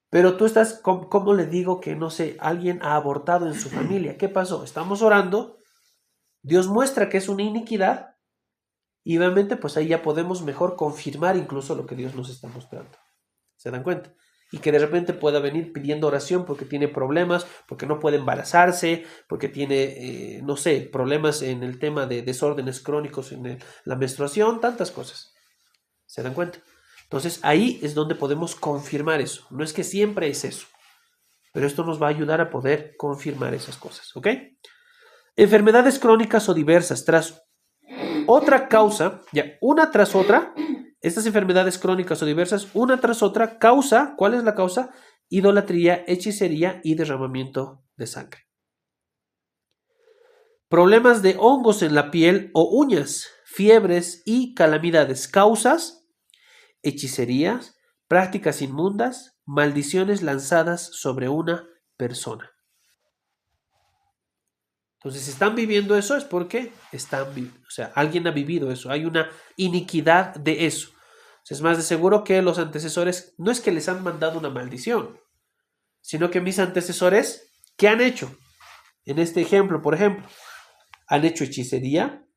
Pero tú estás, ¿cómo le digo que, no sé, alguien ha abortado en su familia? ¿Qué pasó? Estamos orando, Dios muestra que es una iniquidad. Y obviamente pues ahí ya podemos mejor confirmar incluso lo que Dios nos está mostrando. ¿Se dan cuenta? Y que de repente pueda venir pidiendo oración porque tiene problemas, porque no puede embarazarse, porque tiene, no sé, problemas en el tema de desórdenes crónicos en la menstruación, tantas cosas. ¿Se dan cuenta? Entonces ahí es donde podemos confirmar eso. No es que siempre es eso, pero esto nos va a ayudar a poder confirmar esas cosas. ¿Ok? Enfermedades crónicas o diversas tras otra causa, ya, una tras otra, estas enfermedades crónicas o diversas, una tras otra, causa, ¿cuál es la causa? Idolatría, hechicería y derramamiento de sangre. Problemas de hongos en la piel o uñas, fiebres y calamidades, causas, hechicerías, prácticas inmundas, maldiciones lanzadas sobre una persona. Entonces, si están viviendo eso es porque alguien ha vivido eso, hay una iniquidad de eso. Es más de seguro que los antecesores no es que les han mandado una maldición, sino que mis antecesores, ¿qué han hecho? En este ejemplo, por ejemplo, han hecho hechicería,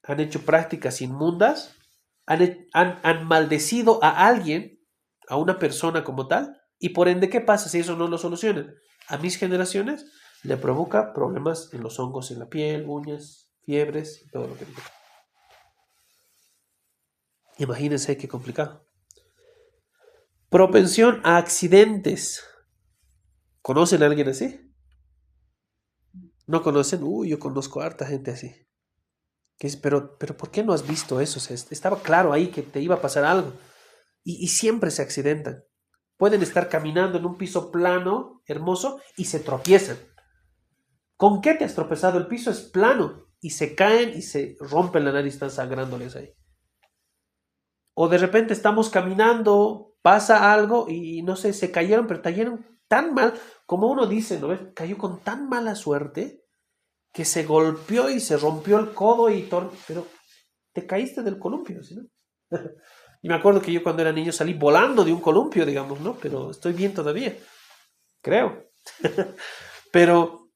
han hecho prácticas inmundas, han maldecido a alguien, a una persona como tal, y por ende, ¿qué pasa si eso no lo solucionan? A mis generaciones le provoca problemas en los hongos en la piel, uñas, fiebres y todo lo que diga. Imagínense qué complicado. Propensión a accidentes. ¿Conocen a alguien así? ¿No conocen? Uy, yo conozco a harta gente así. Pero ¿por qué no has visto eso? O sea, estaba claro ahí que te iba a pasar algo. Y siempre se accidentan. Pueden estar caminando en un piso plano, hermoso, y se tropiezan. ¿Con qué te has tropezado? El piso es plano. Y se caen y se rompen la nariz, están sangrándoles ahí. O de repente estamos caminando, pasa algo y no sé, se cayeron, pero cayeron tan mal, como uno dice, ¿no ves? Cayó con tan mala suerte que se golpeó y se rompió el codo y todo, pero te caíste del columpio, ¿sí, no? Y me acuerdo que yo cuando era niño salí volando de un columpio, digamos, ¿no? Pero estoy bien todavía, creo. Pero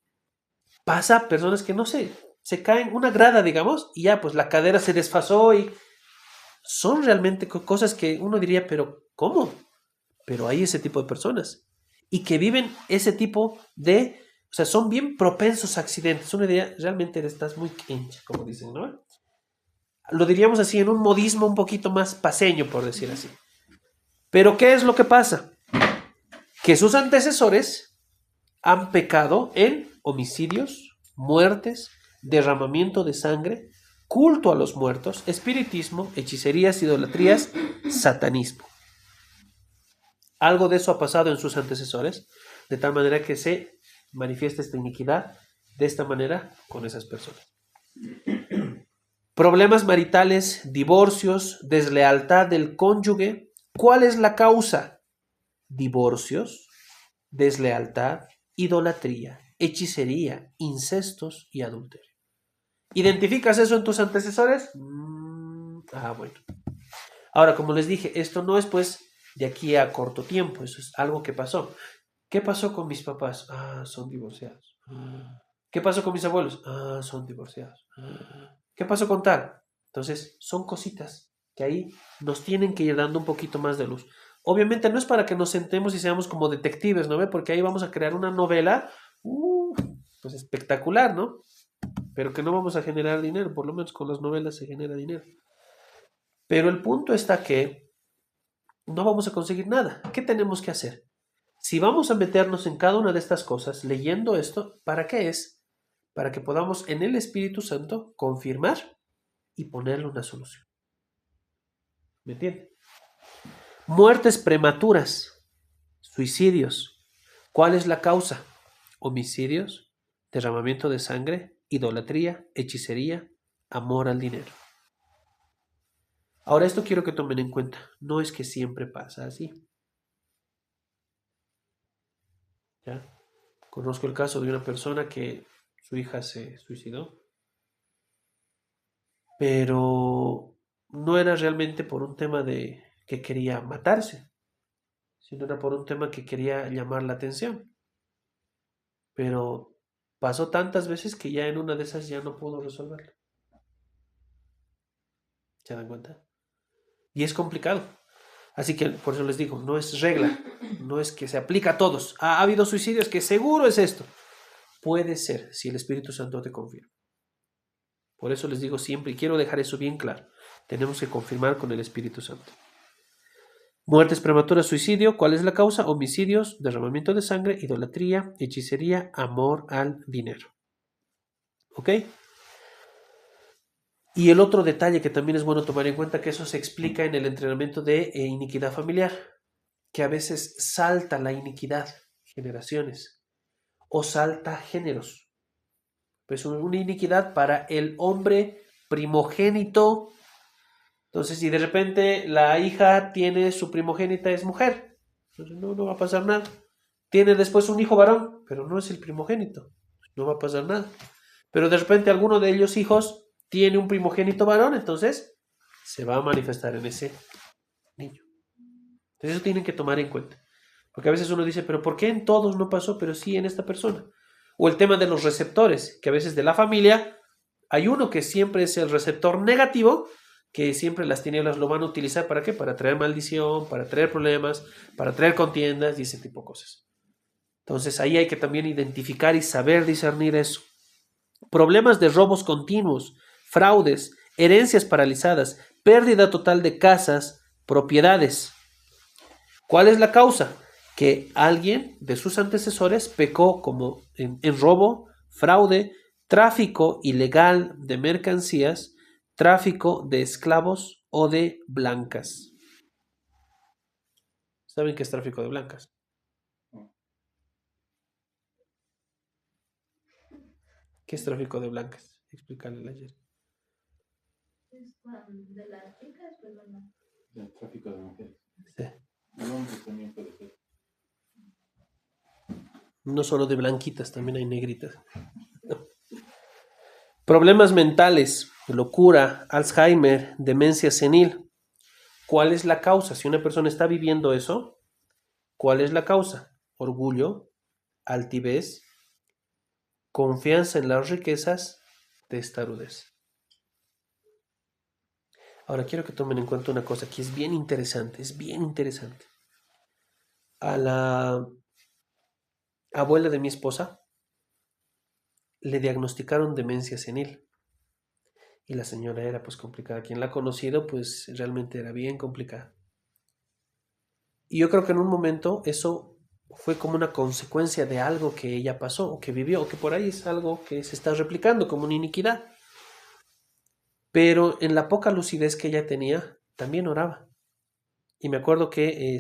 pasa personas que no sé, se caen una grada, digamos, y ya pues la cadera se desfasó y son realmente cosas que uno diría, pero ¿cómo? Pero hay ese tipo de personas y que viven ese tipo de, o sea, son bien propensos a accidentes. Uno diría, realmente estás muy quencha, como dicen, ¿no? Lo diríamos así en un modismo un poquito más paseño, por decir así. Pero ¿qué es lo que pasa? Que sus antecesores han pecado en homicidios, muertes, derramamiento de sangre, culto a los muertos, espiritismo, hechicerías, idolatrías, satanismo. Algo de eso ha pasado en sus antecesores, de tal manera que se manifiesta esta iniquidad de esta manera con esas personas. Problemas maritales, divorcios, deslealtad del cónyuge. ¿Cuál es la causa? Divorcios, deslealtad, idolatría, hechicería, incestos y adulterio. ¿Identificas eso en tus antecesores? Bueno. Ahora, como les dije, esto no es pues de aquí a corto tiempo, eso es algo que pasó. ¿Qué pasó con mis papás? Son divorciados. ¿Qué pasó con mis abuelos? Son divorciados. ¿Qué pasó con tal? Entonces, son cositas que ahí nos tienen que ir dando un poquito más de luz. Obviamente no es para que nos sentemos y seamos como detectives, ¿no ve? Porque ahí vamos a crear una novela, pues espectacular, ¿no? Pero que no vamos a generar dinero, por lo menos con las novelas se genera dinero. Pero el punto está que no vamos a conseguir nada. ¿Qué tenemos que hacer? Si vamos a meternos en cada una de estas cosas, leyendo esto, ¿para qué es? Para que podamos en el Espíritu Santo confirmar y ponerle una solución. ¿Me entienden? Muertes prematuras, suicidios. ¿Cuál es la causa? Homicidios, derramamiento de sangre, idolatría, hechicería, amor al dinero. Ahora, esto quiero que tomen en cuenta. No es que siempre pasa así. ¿Ya? Conozco el caso de una persona que su hija se suicidó, pero no era realmente por un tema de que quería matarse, sino era por un tema que quería llamar la atención. Pero pasó tantas veces que ya en una de esas ya no pudo resolverlo. ¿Se dan cuenta? Y es complicado. Así que por eso les digo, no es regla, no es que se aplica a todos. Ha habido suicidios que seguro es esto. Puede ser si el Espíritu Santo te confirma. Por eso les digo siempre, y quiero dejar eso bien claro, tenemos que confirmar con el Espíritu Santo. Muertes prematuras, suicidio, ¿cuál es la causa? Homicidios, derramamiento de sangre, idolatría, hechicería, amor al dinero. ¿Ok? Y el otro detalle que también es bueno tomar en cuenta, que eso se explica en el entrenamiento de iniquidad familiar, que a veces salta la iniquidad, generaciones, o salta géneros. Pues una iniquidad para el hombre primogénito. Entonces, si de repente la hija tiene su primogénita es mujer, entonces no va a pasar nada. Tiene después un hijo varón, pero no es el primogénito, no va a pasar nada. Pero de repente alguno de ellos hijos tiene un primogénito varón, entonces se va a manifestar en ese niño. Entonces eso tienen que tomar en cuenta. Porque a veces uno dice, pero ¿por qué en todos no pasó, pero sí en esta persona? O el tema de los receptores, que a veces de la familia hay uno que siempre es el receptor negativo, que siempre las tinieblas lo van a utilizar ¿para qué? Para traer maldición, para traer problemas, para traer contiendas y ese tipo de cosas. Entonces ahí hay que también identificar y saber discernir eso. Problemas de robos continuos, fraudes, herencias paralizadas, pérdida total de casas, propiedades. ¿Cuál es la causa? Que alguien de sus antecesores pecó como en robo, fraude, tráfico ilegal de mercancías, tráfico de esclavos o de blancas. ¿Saben qué es tráfico de blancas? ¿Qué es tráfico de blancas? Explícale ayer. De las chicas, pero no. El tráfico de mujeres. Sí. De hombres también puede ser. No solo de blanquitas, también hay negritas. Problemas mentales, locura, Alzheimer, demencia senil. ¿Cuál es la causa? Si una persona está viviendo eso, ¿cuál es la causa? Orgullo, altivez, confianza en las riquezas, testarudez. Ahora quiero que tomen en cuenta una cosa que es bien interesante, es bien interesante. A la abuela de mi esposa le diagnosticaron demencia senil. Y la señora era pues complicada. Quien la ha conocido pues realmente era bien complicada. Y yo creo que en un momento eso fue como una consecuencia de algo que ella pasó o que vivió, o que por ahí es algo que se está replicando como una iniquidad. Pero en la poca lucidez que ella tenía, también oraba. Y me acuerdo que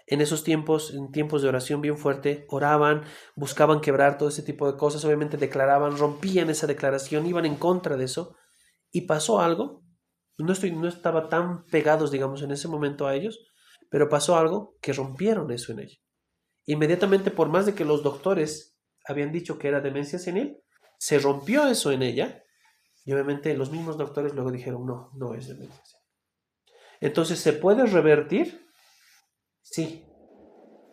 en esos tiempos, en tiempos de oración bien fuerte, oraban, buscaban quebrar todo ese tipo de cosas, obviamente declaraban, rompían esa declaración, iban en contra de eso, y pasó algo. No estaba tan pegados, digamos, en ese momento a ellos, pero pasó algo que rompieron eso en ella. Inmediatamente, por más de que los doctores habían dicho que era demencia senil, se rompió eso en ella, y obviamente los mismos doctores luego dijeron, no, no es demencia senil. Entonces, ¿se puede revertir? Sí,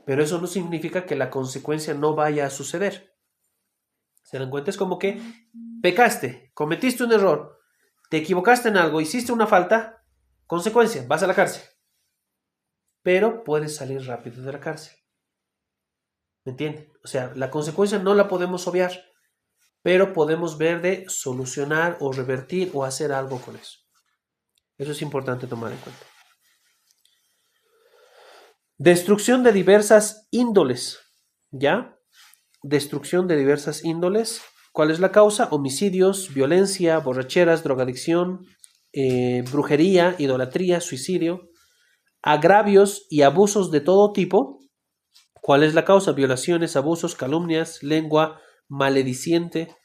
pero eso no significa que la consecuencia no vaya a suceder. ¿Se dan cuenta? Es como que pecaste, cometiste un error, te equivocaste en algo, hiciste una falta, consecuencia, vas a la cárcel. Pero puedes salir rápido de la cárcel. ¿Me entienden? O sea, la consecuencia no la podemos obviar, pero podemos ver de solucionar o revertir o hacer algo con eso. Eso es importante tomar en cuenta. Destrucción de diversas índoles, ¿ya? Destrucción de diversas índoles. ¿Cuál es la causa? Homicidios, violencia, borracheras, drogadicción, brujería, idolatría, suicidio, agravios y abusos de todo tipo. ¿Cuál es la causa? Violaciones, abusos, calumnias, lengua malediciente,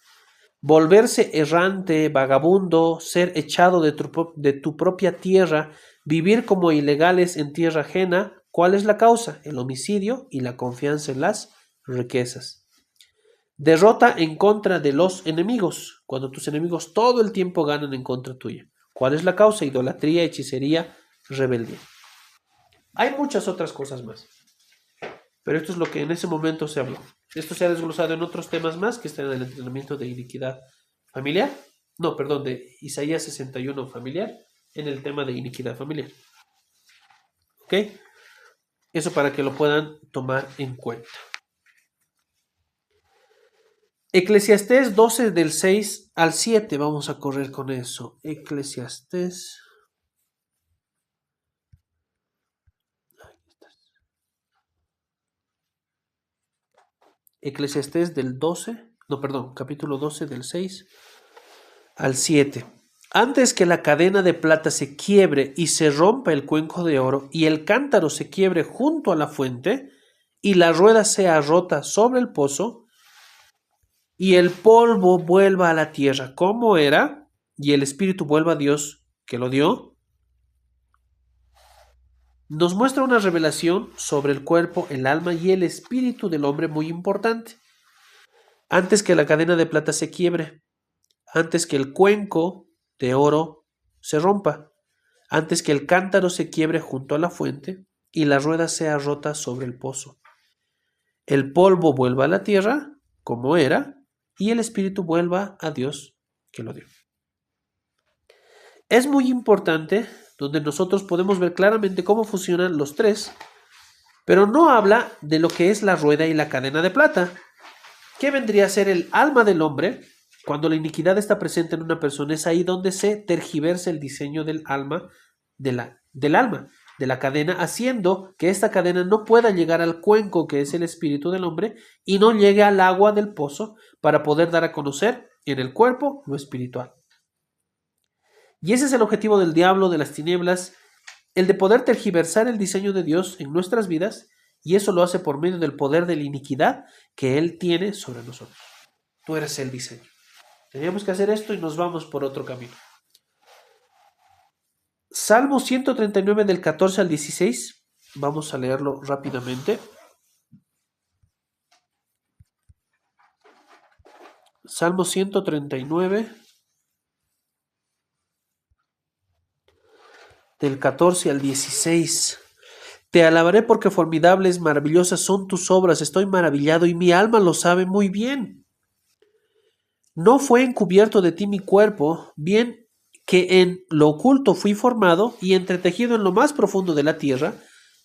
volverse errante, vagabundo, ser echado de tu propia tierra, vivir como ilegales en tierra ajena. ¿Cuál es la causa? El homicidio y la confianza en las riquezas. Derrota en contra de los enemigos, cuando tus enemigos todo el tiempo ganan en contra tuya. ¿Cuál es la causa? Idolatría, hechicería, rebeldía. Hay muchas otras cosas más, pero esto es lo que en ese momento se habló. Esto se ha desglosado en otros temas más que están en el entrenamiento de iniquidad familiar. No, perdón, de Isaías 61 familiar, en el tema de iniquidad familiar. ¿Ok? Eso para que lo puedan tomar en cuenta. Eclesiastés 12 del 6 al 7, vamos a correr con eso. Eclesiastés. Eclesiastés del 12, no, perdón, capítulo 12 del 6 al 7. Antes que la cadena de plata se quiebre y se rompa el cuenco de oro y el cántaro se quiebre junto a la fuente y la rueda sea rota sobre el pozo y el polvo vuelva a la tierra como era y el espíritu vuelva a Dios que lo dio, nos muestra una revelación sobre el cuerpo, el alma y el espíritu del hombre muy importante. Antes que la cadena de plata se quiebre, antes que el cuenco de oro se rompa, antes que el cántaro se quiebre junto a la fuente y la rueda sea rota sobre el pozo. El polvo vuelva a la tierra, como era, y el espíritu vuelva a Dios que lo dio. Es muy importante, donde nosotros podemos ver claramente cómo funcionan los tres, pero no habla de lo que es la rueda y la cadena de plata. ¿Qué vendría a ser el alma del hombre? Cuando la iniquidad está presente en una persona, es ahí donde se tergiversa el diseño del alma, de la cadena, haciendo que esta cadena no pueda llegar al cuenco que es el espíritu del hombre y no llegue al agua del pozo para poder dar a conocer en el cuerpo lo espiritual. Y ese es el objetivo del diablo, de las tinieblas, el de poder tergiversar el diseño de Dios en nuestras vidas, y eso lo hace por medio del poder de la iniquidad que Él tiene sobre nosotros. Tú eres el diseño. Teníamos que hacer esto y nos vamos por otro camino. Salmo 139 del 14 al 16. Vamos a leerlo rápidamente. Salmo 139 del 14 al 16. Te alabaré porque formidables, maravillosas son tus obras. Estoy maravillado y mi alma lo sabe muy bien. No fue encubierto de ti mi cuerpo, bien que en lo oculto fui formado y entretejido en lo más profundo de la tierra.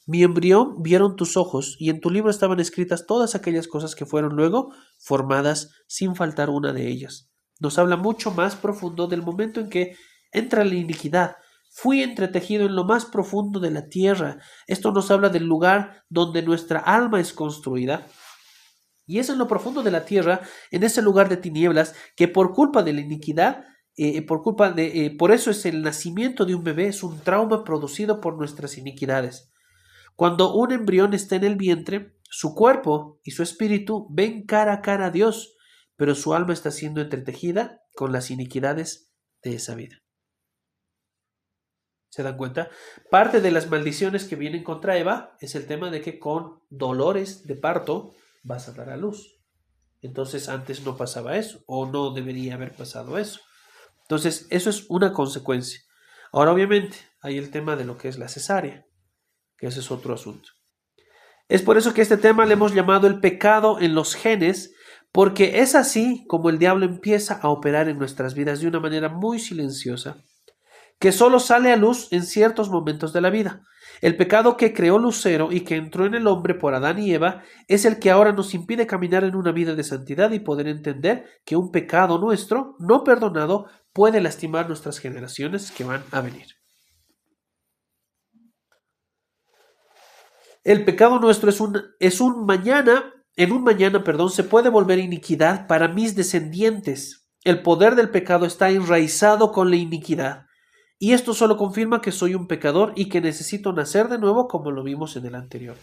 Mi embrión vieron tus ojos, y en tu libro estaban escritas todas aquellas cosas que fueron luego formadas, sin faltar una de ellas. Nos habla mucho más profundo del momento en que entra la iniquidad. Fui entretejido en lo más profundo de la tierra. Esto nos habla del lugar donde nuestra alma es construida. Y es en lo profundo de la tierra, en ese lugar de tinieblas, que por culpa de la iniquidad, por eso es el nacimiento de un bebé, es un trauma producido por nuestras iniquidades. Cuando un embrión está en el vientre, su cuerpo y su espíritu ven cara a cara a Dios, pero su alma está siendo entretejida con las iniquidades de esa vida. ¿Se dan cuenta? Parte de las maldiciones que vienen contra Eva es el tema de que con dolores de parto vas a dar a luz. Entonces antes no pasaba eso, o no debería haber pasado eso. Entonces eso es una consecuencia. Ahora obviamente hay el tema de lo que es la cesárea, que ese es otro asunto. Es por eso que este tema le hemos llamado el pecado en los genes, porque es así como el diablo empieza a operar en nuestras vidas de una manera muy silenciosa, que solo sale a luz en ciertos momentos de la vida. El pecado que creó Lucero y que entró en el hombre por Adán y Eva es el que ahora nos impide caminar en una vida de santidad y poder entender que un pecado nuestro, no perdonado, puede lastimar nuestras generaciones que van a venir. El pecado nuestro en un mañana, se puede volver iniquidad para mis descendientes. El poder del pecado está enraizado con la iniquidad. Y esto solo confirma que soy un pecador y que necesito nacer de nuevo, como lo vimos en el anterior.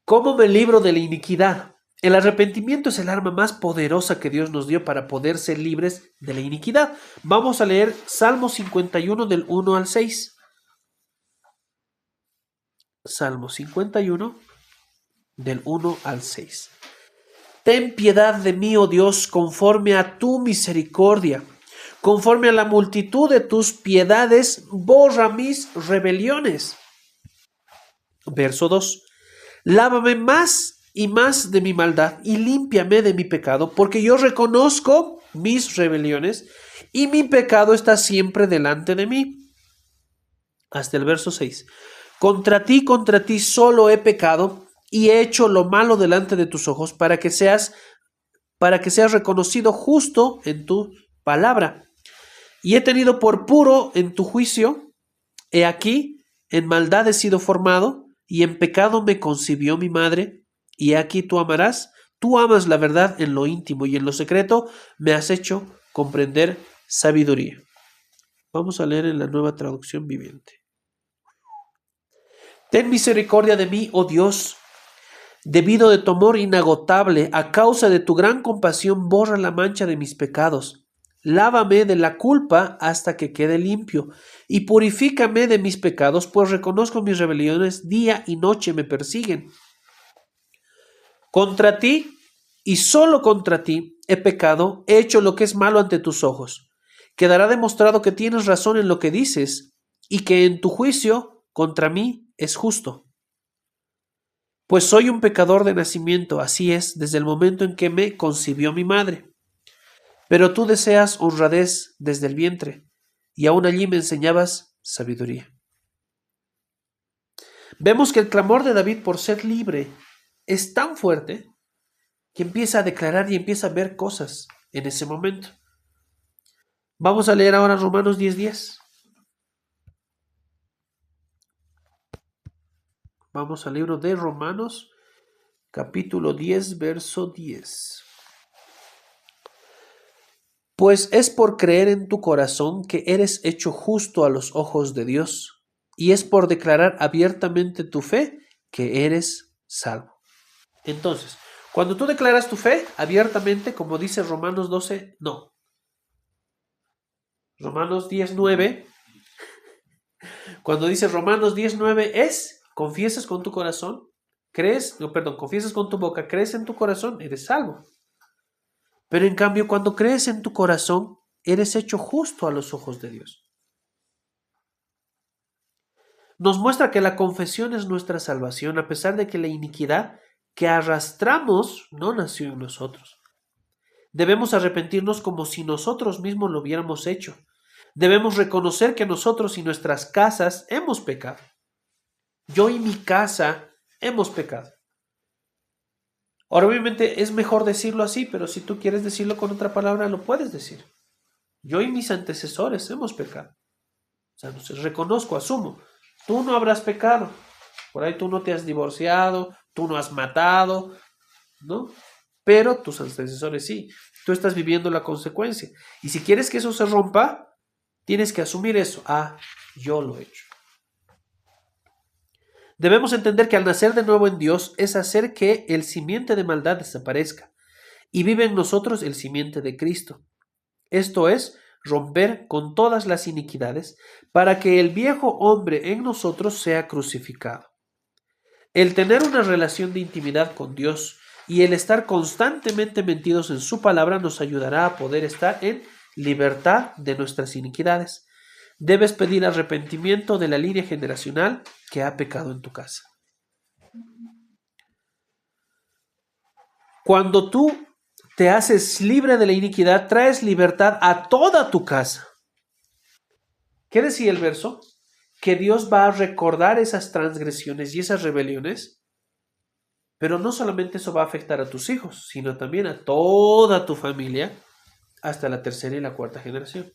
¿Cómo me libro de la iniquidad? El arrepentimiento es el arma más poderosa que Dios nos dio para poder ser libres de la iniquidad. Vamos a leer Salmo 51 del 1 al 6. Salmo 51 del 1 al 6. Ten piedad de mí, oh Dios, conforme a tu misericordia. Conforme a la multitud de tus piedades, borra mis rebeliones. Verso 2. Lávame más y más de mi maldad y límpiame de mi pecado, porque yo reconozco mis rebeliones y mi pecado está siempre delante de mí. Hasta el verso 6. Contra ti solo he pecado y he hecho lo malo delante de tus ojos para que seas reconocido justo en tu palabra. Y he tenido por puro en tu juicio. He aquí, en maldad he sido formado, y en pecado me concibió mi madre. Y aquí tú amas la verdad en lo íntimo, y en lo secreto me has hecho comprender sabiduría. Vamos a leer en la Nueva Traducción Viviente. Ten misericordia de mí, oh Dios, debido de tu amor inagotable, a causa de tu gran compasión, borra la mancha de mis pecados. Lávame de la culpa hasta que quede limpio, y purifícame de mis pecados, pues reconozco mis rebeliones, día y noche me persiguen. Contra ti, y solo contra ti, he pecado, he hecho lo que es malo ante tus ojos, quedará demostrado que tienes razón en lo que dices y que en tu juicio contra mí es justo. Pues soy un pecador de nacimiento, así es, desde el momento en que me concibió mi madre. Pero tú deseas honradez desde el vientre, y aún allí me enseñabas sabiduría. Vemos que el clamor de David por ser libre es tan fuerte que empieza a declarar y empieza a ver cosas en ese momento. Vamos a leer ahora Romanos 10:10. Vamos al libro de Romanos, capítulo 10, verso 10. Pues es por creer en tu corazón que eres hecho justo a los ojos de Dios, y es por declarar abiertamente tu fe que eres salvo. Entonces, cuando tú declaras tu fe abiertamente, como dice Romanos 12, no. Romanos 10:9, cuando dice Romanos 10:9 es, confiesas con tu corazón, confiesas con tu boca, crees en tu corazón, eres salvo. Pero en cambio, cuando crees en tu corazón, eres hecho justo a los ojos de Dios. Nos muestra que la confesión es nuestra salvación, a pesar de que la iniquidad que arrastramos no nació en nosotros. Debemos arrepentirnos como si nosotros mismos lo hubiéramos hecho. Debemos reconocer que nosotros y nuestras casas hemos pecado. Yo y mi casa hemos pecado. Ahora, obviamente es mejor decirlo así, pero si tú quieres decirlo con otra palabra, lo puedes decir. Yo y mis antecesores hemos pecado. O sea, entonces reconozco, asumo. Tú no habrás pecado. Por ahí tú no te has divorciado, tú no has matado, ¿no? Pero tus antecesores sí. Tú estás viviendo la consecuencia. Y si quieres que eso se rompa, tienes que asumir eso. Ah, yo lo he hecho. Debemos entender que al nacer de nuevo en Dios es hacer que el simiente de maldad desaparezca y vive en nosotros el simiente de Cristo. Esto es, romper con todas las iniquidades para que el viejo hombre en nosotros sea crucificado. El tener una relación de intimidad con Dios y el estar constantemente metidos en su palabra nos ayudará a poder estar en libertad de nuestras iniquidades. Debes pedir arrepentimiento de la línea generacional que ha pecado en tu casa. Cuando tú te haces libre de la iniquidad, traes libertad a toda tu casa. ¿Qué decía el verso? Que Dios va a recordar esas transgresiones y esas rebeliones, pero no solamente eso va a afectar a tus hijos, sino también a toda tu familia hasta la tercera y la cuarta generación.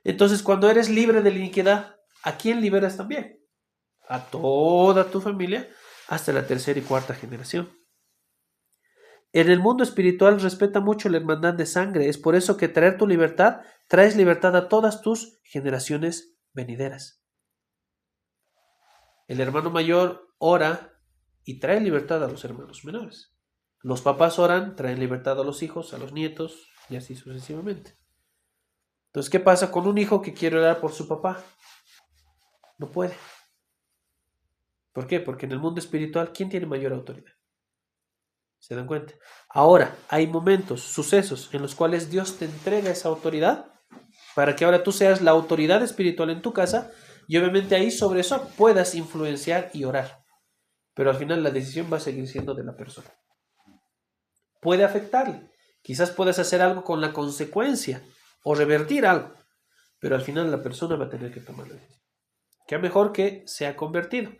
Entonces, cuando eres libre de la iniquidad, ¿a quién liberas también? A toda tu familia hasta la tercera y cuarta generación. En el mundo espiritual respeta mucho la hermandad de sangre. Es por eso que traer tu libertad, traes libertad a todas tus generaciones venideras. El hermano mayor ora y trae libertad a los hermanos menores. Los papás oran, traen libertad a los hijos, a los nietos y así sucesivamente. Entonces, ¿qué pasa con un hijo que quiere orar por su papá? No puede. ¿Por qué? Porque en el mundo espiritual, ¿quién tiene mayor autoridad? ¿Se dan cuenta? Ahora, hay momentos, sucesos en los cuales Dios te entrega esa autoridad para que ahora tú seas la autoridad espiritual en tu casa y obviamente ahí sobre eso puedas influenciar y orar. Pero al final la decisión va a seguir siendo de la persona. Puede afectarle. Quizás puedas hacer algo con la consecuencia o revertir algo, pero al final la persona va a tener que tomar la decisión. Qué mejor que sea convertido.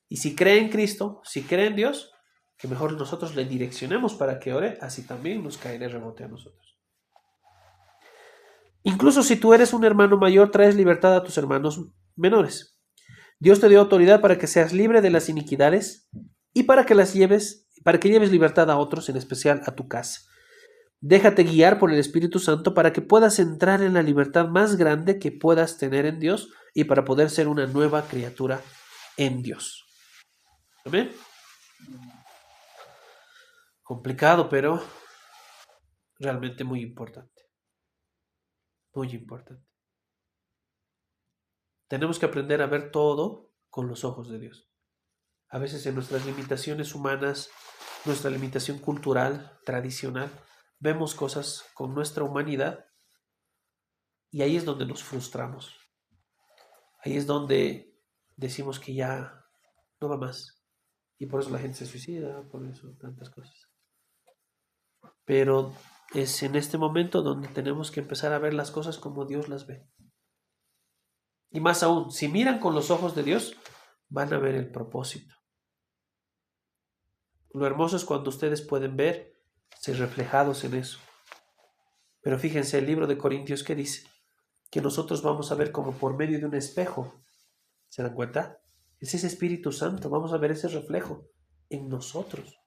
Y si cree en Cristo, si cree en Dios, que mejor nosotros le direccionemos para que ore, así también nos caerá rebote a nosotros. Incluso si tú eres un hermano mayor, traes libertad a tus hermanos menores. Dios te dio autoridad para que seas libre de las iniquidades y para que lleves libertad a otros, en especial a tu casa. Déjate guiar por el Espíritu Santo para que puedas entrar en la libertad más grande que puedas tener en Dios y para poder ser una nueva criatura en Dios. ¿Amén? Complicado, pero realmente muy importante. Muy importante. Tenemos que aprender a ver todo con los ojos de Dios. A veces en nuestras limitaciones humanas, nuestra limitación cultural, tradicional, vemos cosas con nuestra humanidad Y ahí es donde nos frustramos. Ahí es donde decimos que ya no va más. Y por eso la gente se suicida, por eso tantas cosas. Pero es en este momento donde tenemos que empezar a ver las cosas como Dios las ve. Y más aún, si miran con los ojos de Dios, van a ver el propósito. Lo hermoso es cuando ustedes pueden verse reflejados en eso. Pero fíjense el libro de Corintios que dice que nosotros vamos a ver como por medio de un espejo. ¿Se dan cuenta? Es ese Espíritu Santo, vamos a ver ese reflejo en nosotros.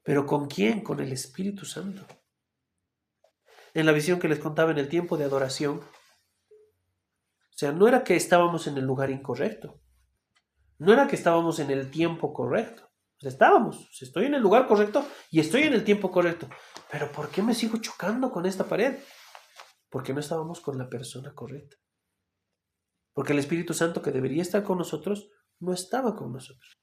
¿Pero con quién? Con el Espíritu Santo. En la visión que les contaba en el tiempo de adoración, o sea, no era que estábamos en el lugar incorrecto, no era que estábamos en el tiempo correcto. O sea, estábamos, estoy en el lugar correcto y estoy en el tiempo correcto. Pero ¿por qué me sigo chocando con esta pared? Porque no estábamos con la persona correcta. Porque el Espíritu Santo que debería estar con nosotros no estaba con nosotros.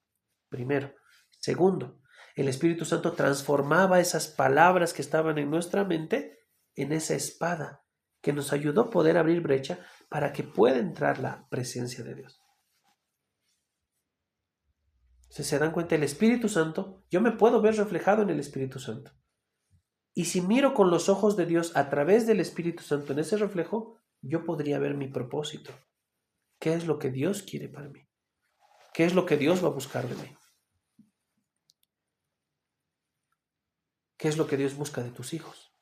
Primero. Segundo, el Espíritu Santo transformaba esas palabras que estaban en nuestra mente en esa espada que nos ayudó a poder abrir brecha para que pueda entrar la presencia de Dios. Si se dan cuenta, el Espíritu Santo, yo me puedo ver reflejado en el Espíritu Santo. Y si miro con los ojos de Dios a través del Espíritu Santo en ese reflejo, yo podría ver mi propósito. ¿Qué es lo que Dios quiere para mí? ¿Qué es lo que Dios va a buscar de mí? ¿Qué es lo que Dios busca de tus hijos?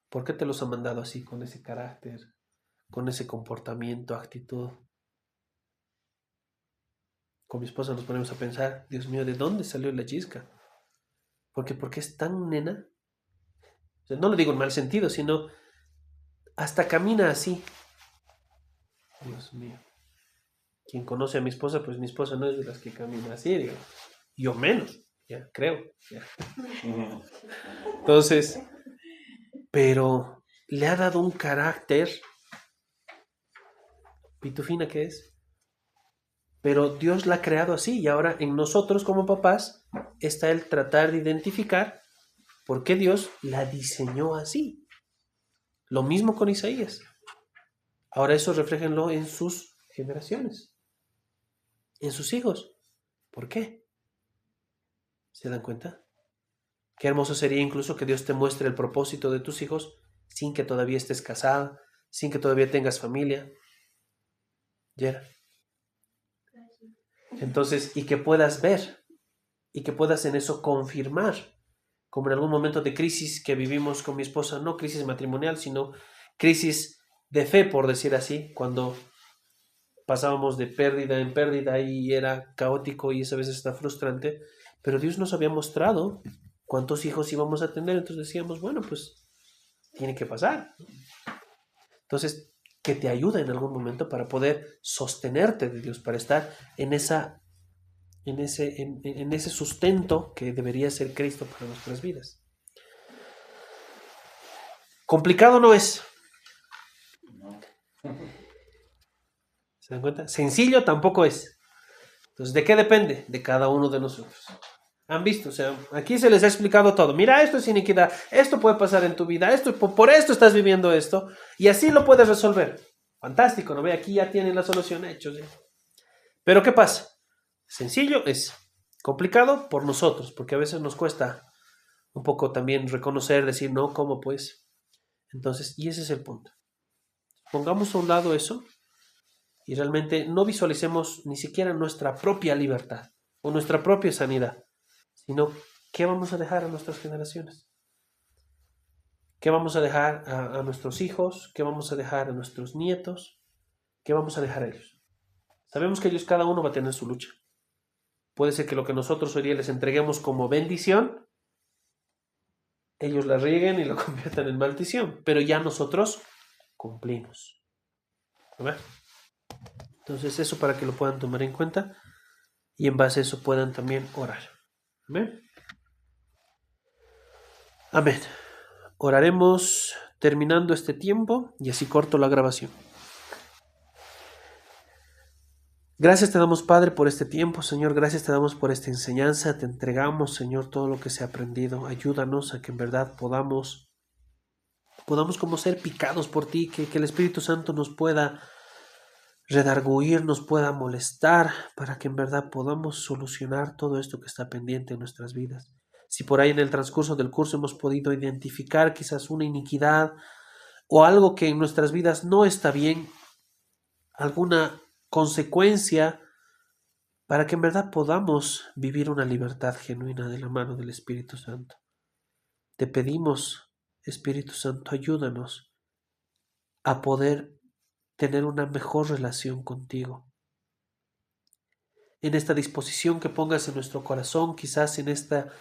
¿Por qué te los ha mandado así, con ese carácter, con ese comportamiento, actitud? Con mi esposa nos ponemos a pensar, Dios mío, ¿de dónde salió la chisca? ¿Por qué es tan nena? O sea, no lo digo en mal sentido, sino hasta camina así. Dios mío. Quien conoce a mi esposa, pues mi esposa no es de las que camina así, digo. Yo menos, ya creo. Ya. Entonces, pero le ha dado un carácter. Pitufina que es. Pero Dios la ha creado así y ahora en nosotros como papás está el tratar de identificar por qué Dios la diseñó así. Lo mismo con Isaías. Ahora eso refléjenlo en sus generaciones, en sus hijos. ¿Por qué? ¿Se dan cuenta? Qué hermoso sería incluso que Dios te muestre el propósito de tus hijos sin que todavía estés casada, sin que todavía tengas familia. ¿Ya? Entonces, y que puedas ver, y que puedas en eso confirmar, como en algún momento de crisis que vivimos con mi esposa, no crisis matrimonial, sino crisis de fe, por decir así, cuando pasábamos de pérdida en pérdida y era caótico y eso a veces está frustrante, pero Dios nos había mostrado cuántos hijos íbamos a tener, entonces decíamos, bueno, pues tiene que pasar. Entonces, que te ayuda en algún momento para poder sostenerte de Dios, para estar en ese sustento que debería ser Cristo para nuestras vidas. Complicado no es. ¿Se dan cuenta? Sencillo tampoco es. Entonces, ¿de qué depende? De cada uno de nosotros. ¿Han visto? O sea, aquí se les ha explicado todo. Mira, esto es iniquidad. Esto puede pasar en tu vida. Esto, por esto estás viviendo esto. Y así lo puedes resolver. Fantástico, ¿no ve? Aquí ya tienen la solución hecha. ¿Sí? Pero ¿qué pasa? Sencillo es. Complicado por nosotros, porque a veces nos cuesta un poco también reconocer, decir, no, ¿cómo pues? Entonces, y ese es el punto. Pongamos a un lado eso y realmente no visualicemos ni siquiera nuestra propia libertad o nuestra propia sanidad, sino qué vamos a dejar a nuestras generaciones, qué vamos a dejar a nuestros hijos, qué vamos a dejar a nuestros nietos, qué vamos a dejar a ellos. Sabemos que ellos cada uno va a tener su lucha. Puede ser que lo que nosotros hoy día les entreguemos como bendición, ellos la rieguen y lo conviertan en maldición, pero ya nosotros cumplimos. ¿Verdad? Entonces eso para que lo puedan tomar en cuenta y en base a eso puedan también orar. Amén. Amén. Oraremos terminando este tiempo y así corto la grabación. Gracias te damos, Padre, por este tiempo, Señor. Gracias te damos por esta enseñanza. Te entregamos, Señor, todo lo que se ha aprendido. Ayúdanos a que en verdad podamos podamos como ser picados por ti, que el Espíritu Santo nos pueda redarguir, nos pueda molestar, para que en verdad podamos solucionar todo esto que está pendiente en nuestras vidas. Si por ahí en el transcurso del curso hemos podido identificar quizás una iniquidad o algo que en nuestras vidas no está bien, alguna consecuencia, para que en verdad podamos vivir una libertad genuina de la mano del Espíritu Santo. Te pedimos, Espíritu Santo, ayúdanos a poder tener una mejor relación contigo. En esta disposición que pongas en nuestro corazón, quizás en esta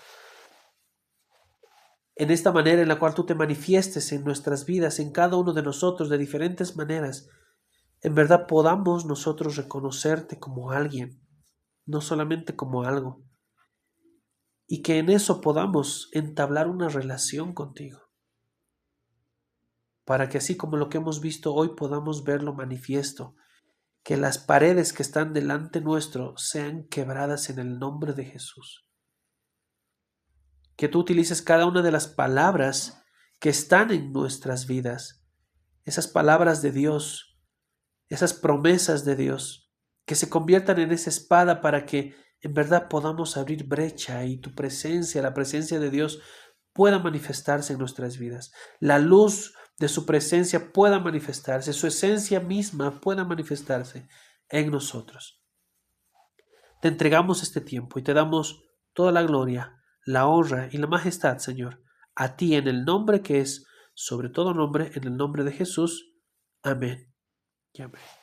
manera en la cual tú te manifiestes en nuestras vidas, en cada uno de nosotros, de diferentes maneras, en verdad podamos nosotros reconocerte como alguien, no solamente como algo, y que en eso podamos entablar una relación contigo, para que así como lo que hemos visto hoy podamos verlo manifiesto, que las paredes que están delante nuestro sean quebradas en el nombre de Jesús. Que tú utilices cada una de las palabras que están en nuestras vidas, esas palabras de Dios, esas promesas de Dios, que se conviertan en esa espada para que en verdad podamos abrir brecha y tu presencia, la presencia de Dios, pueda manifestarse en nuestras vidas. La luz de su presencia pueda manifestarse, su esencia misma pueda manifestarse en nosotros. Te entregamos este tiempo y te damos toda la gloria, la honra y la majestad, Señor, a ti en el nombre que es sobre todo nombre, en el nombre de Jesús. Amén y amén.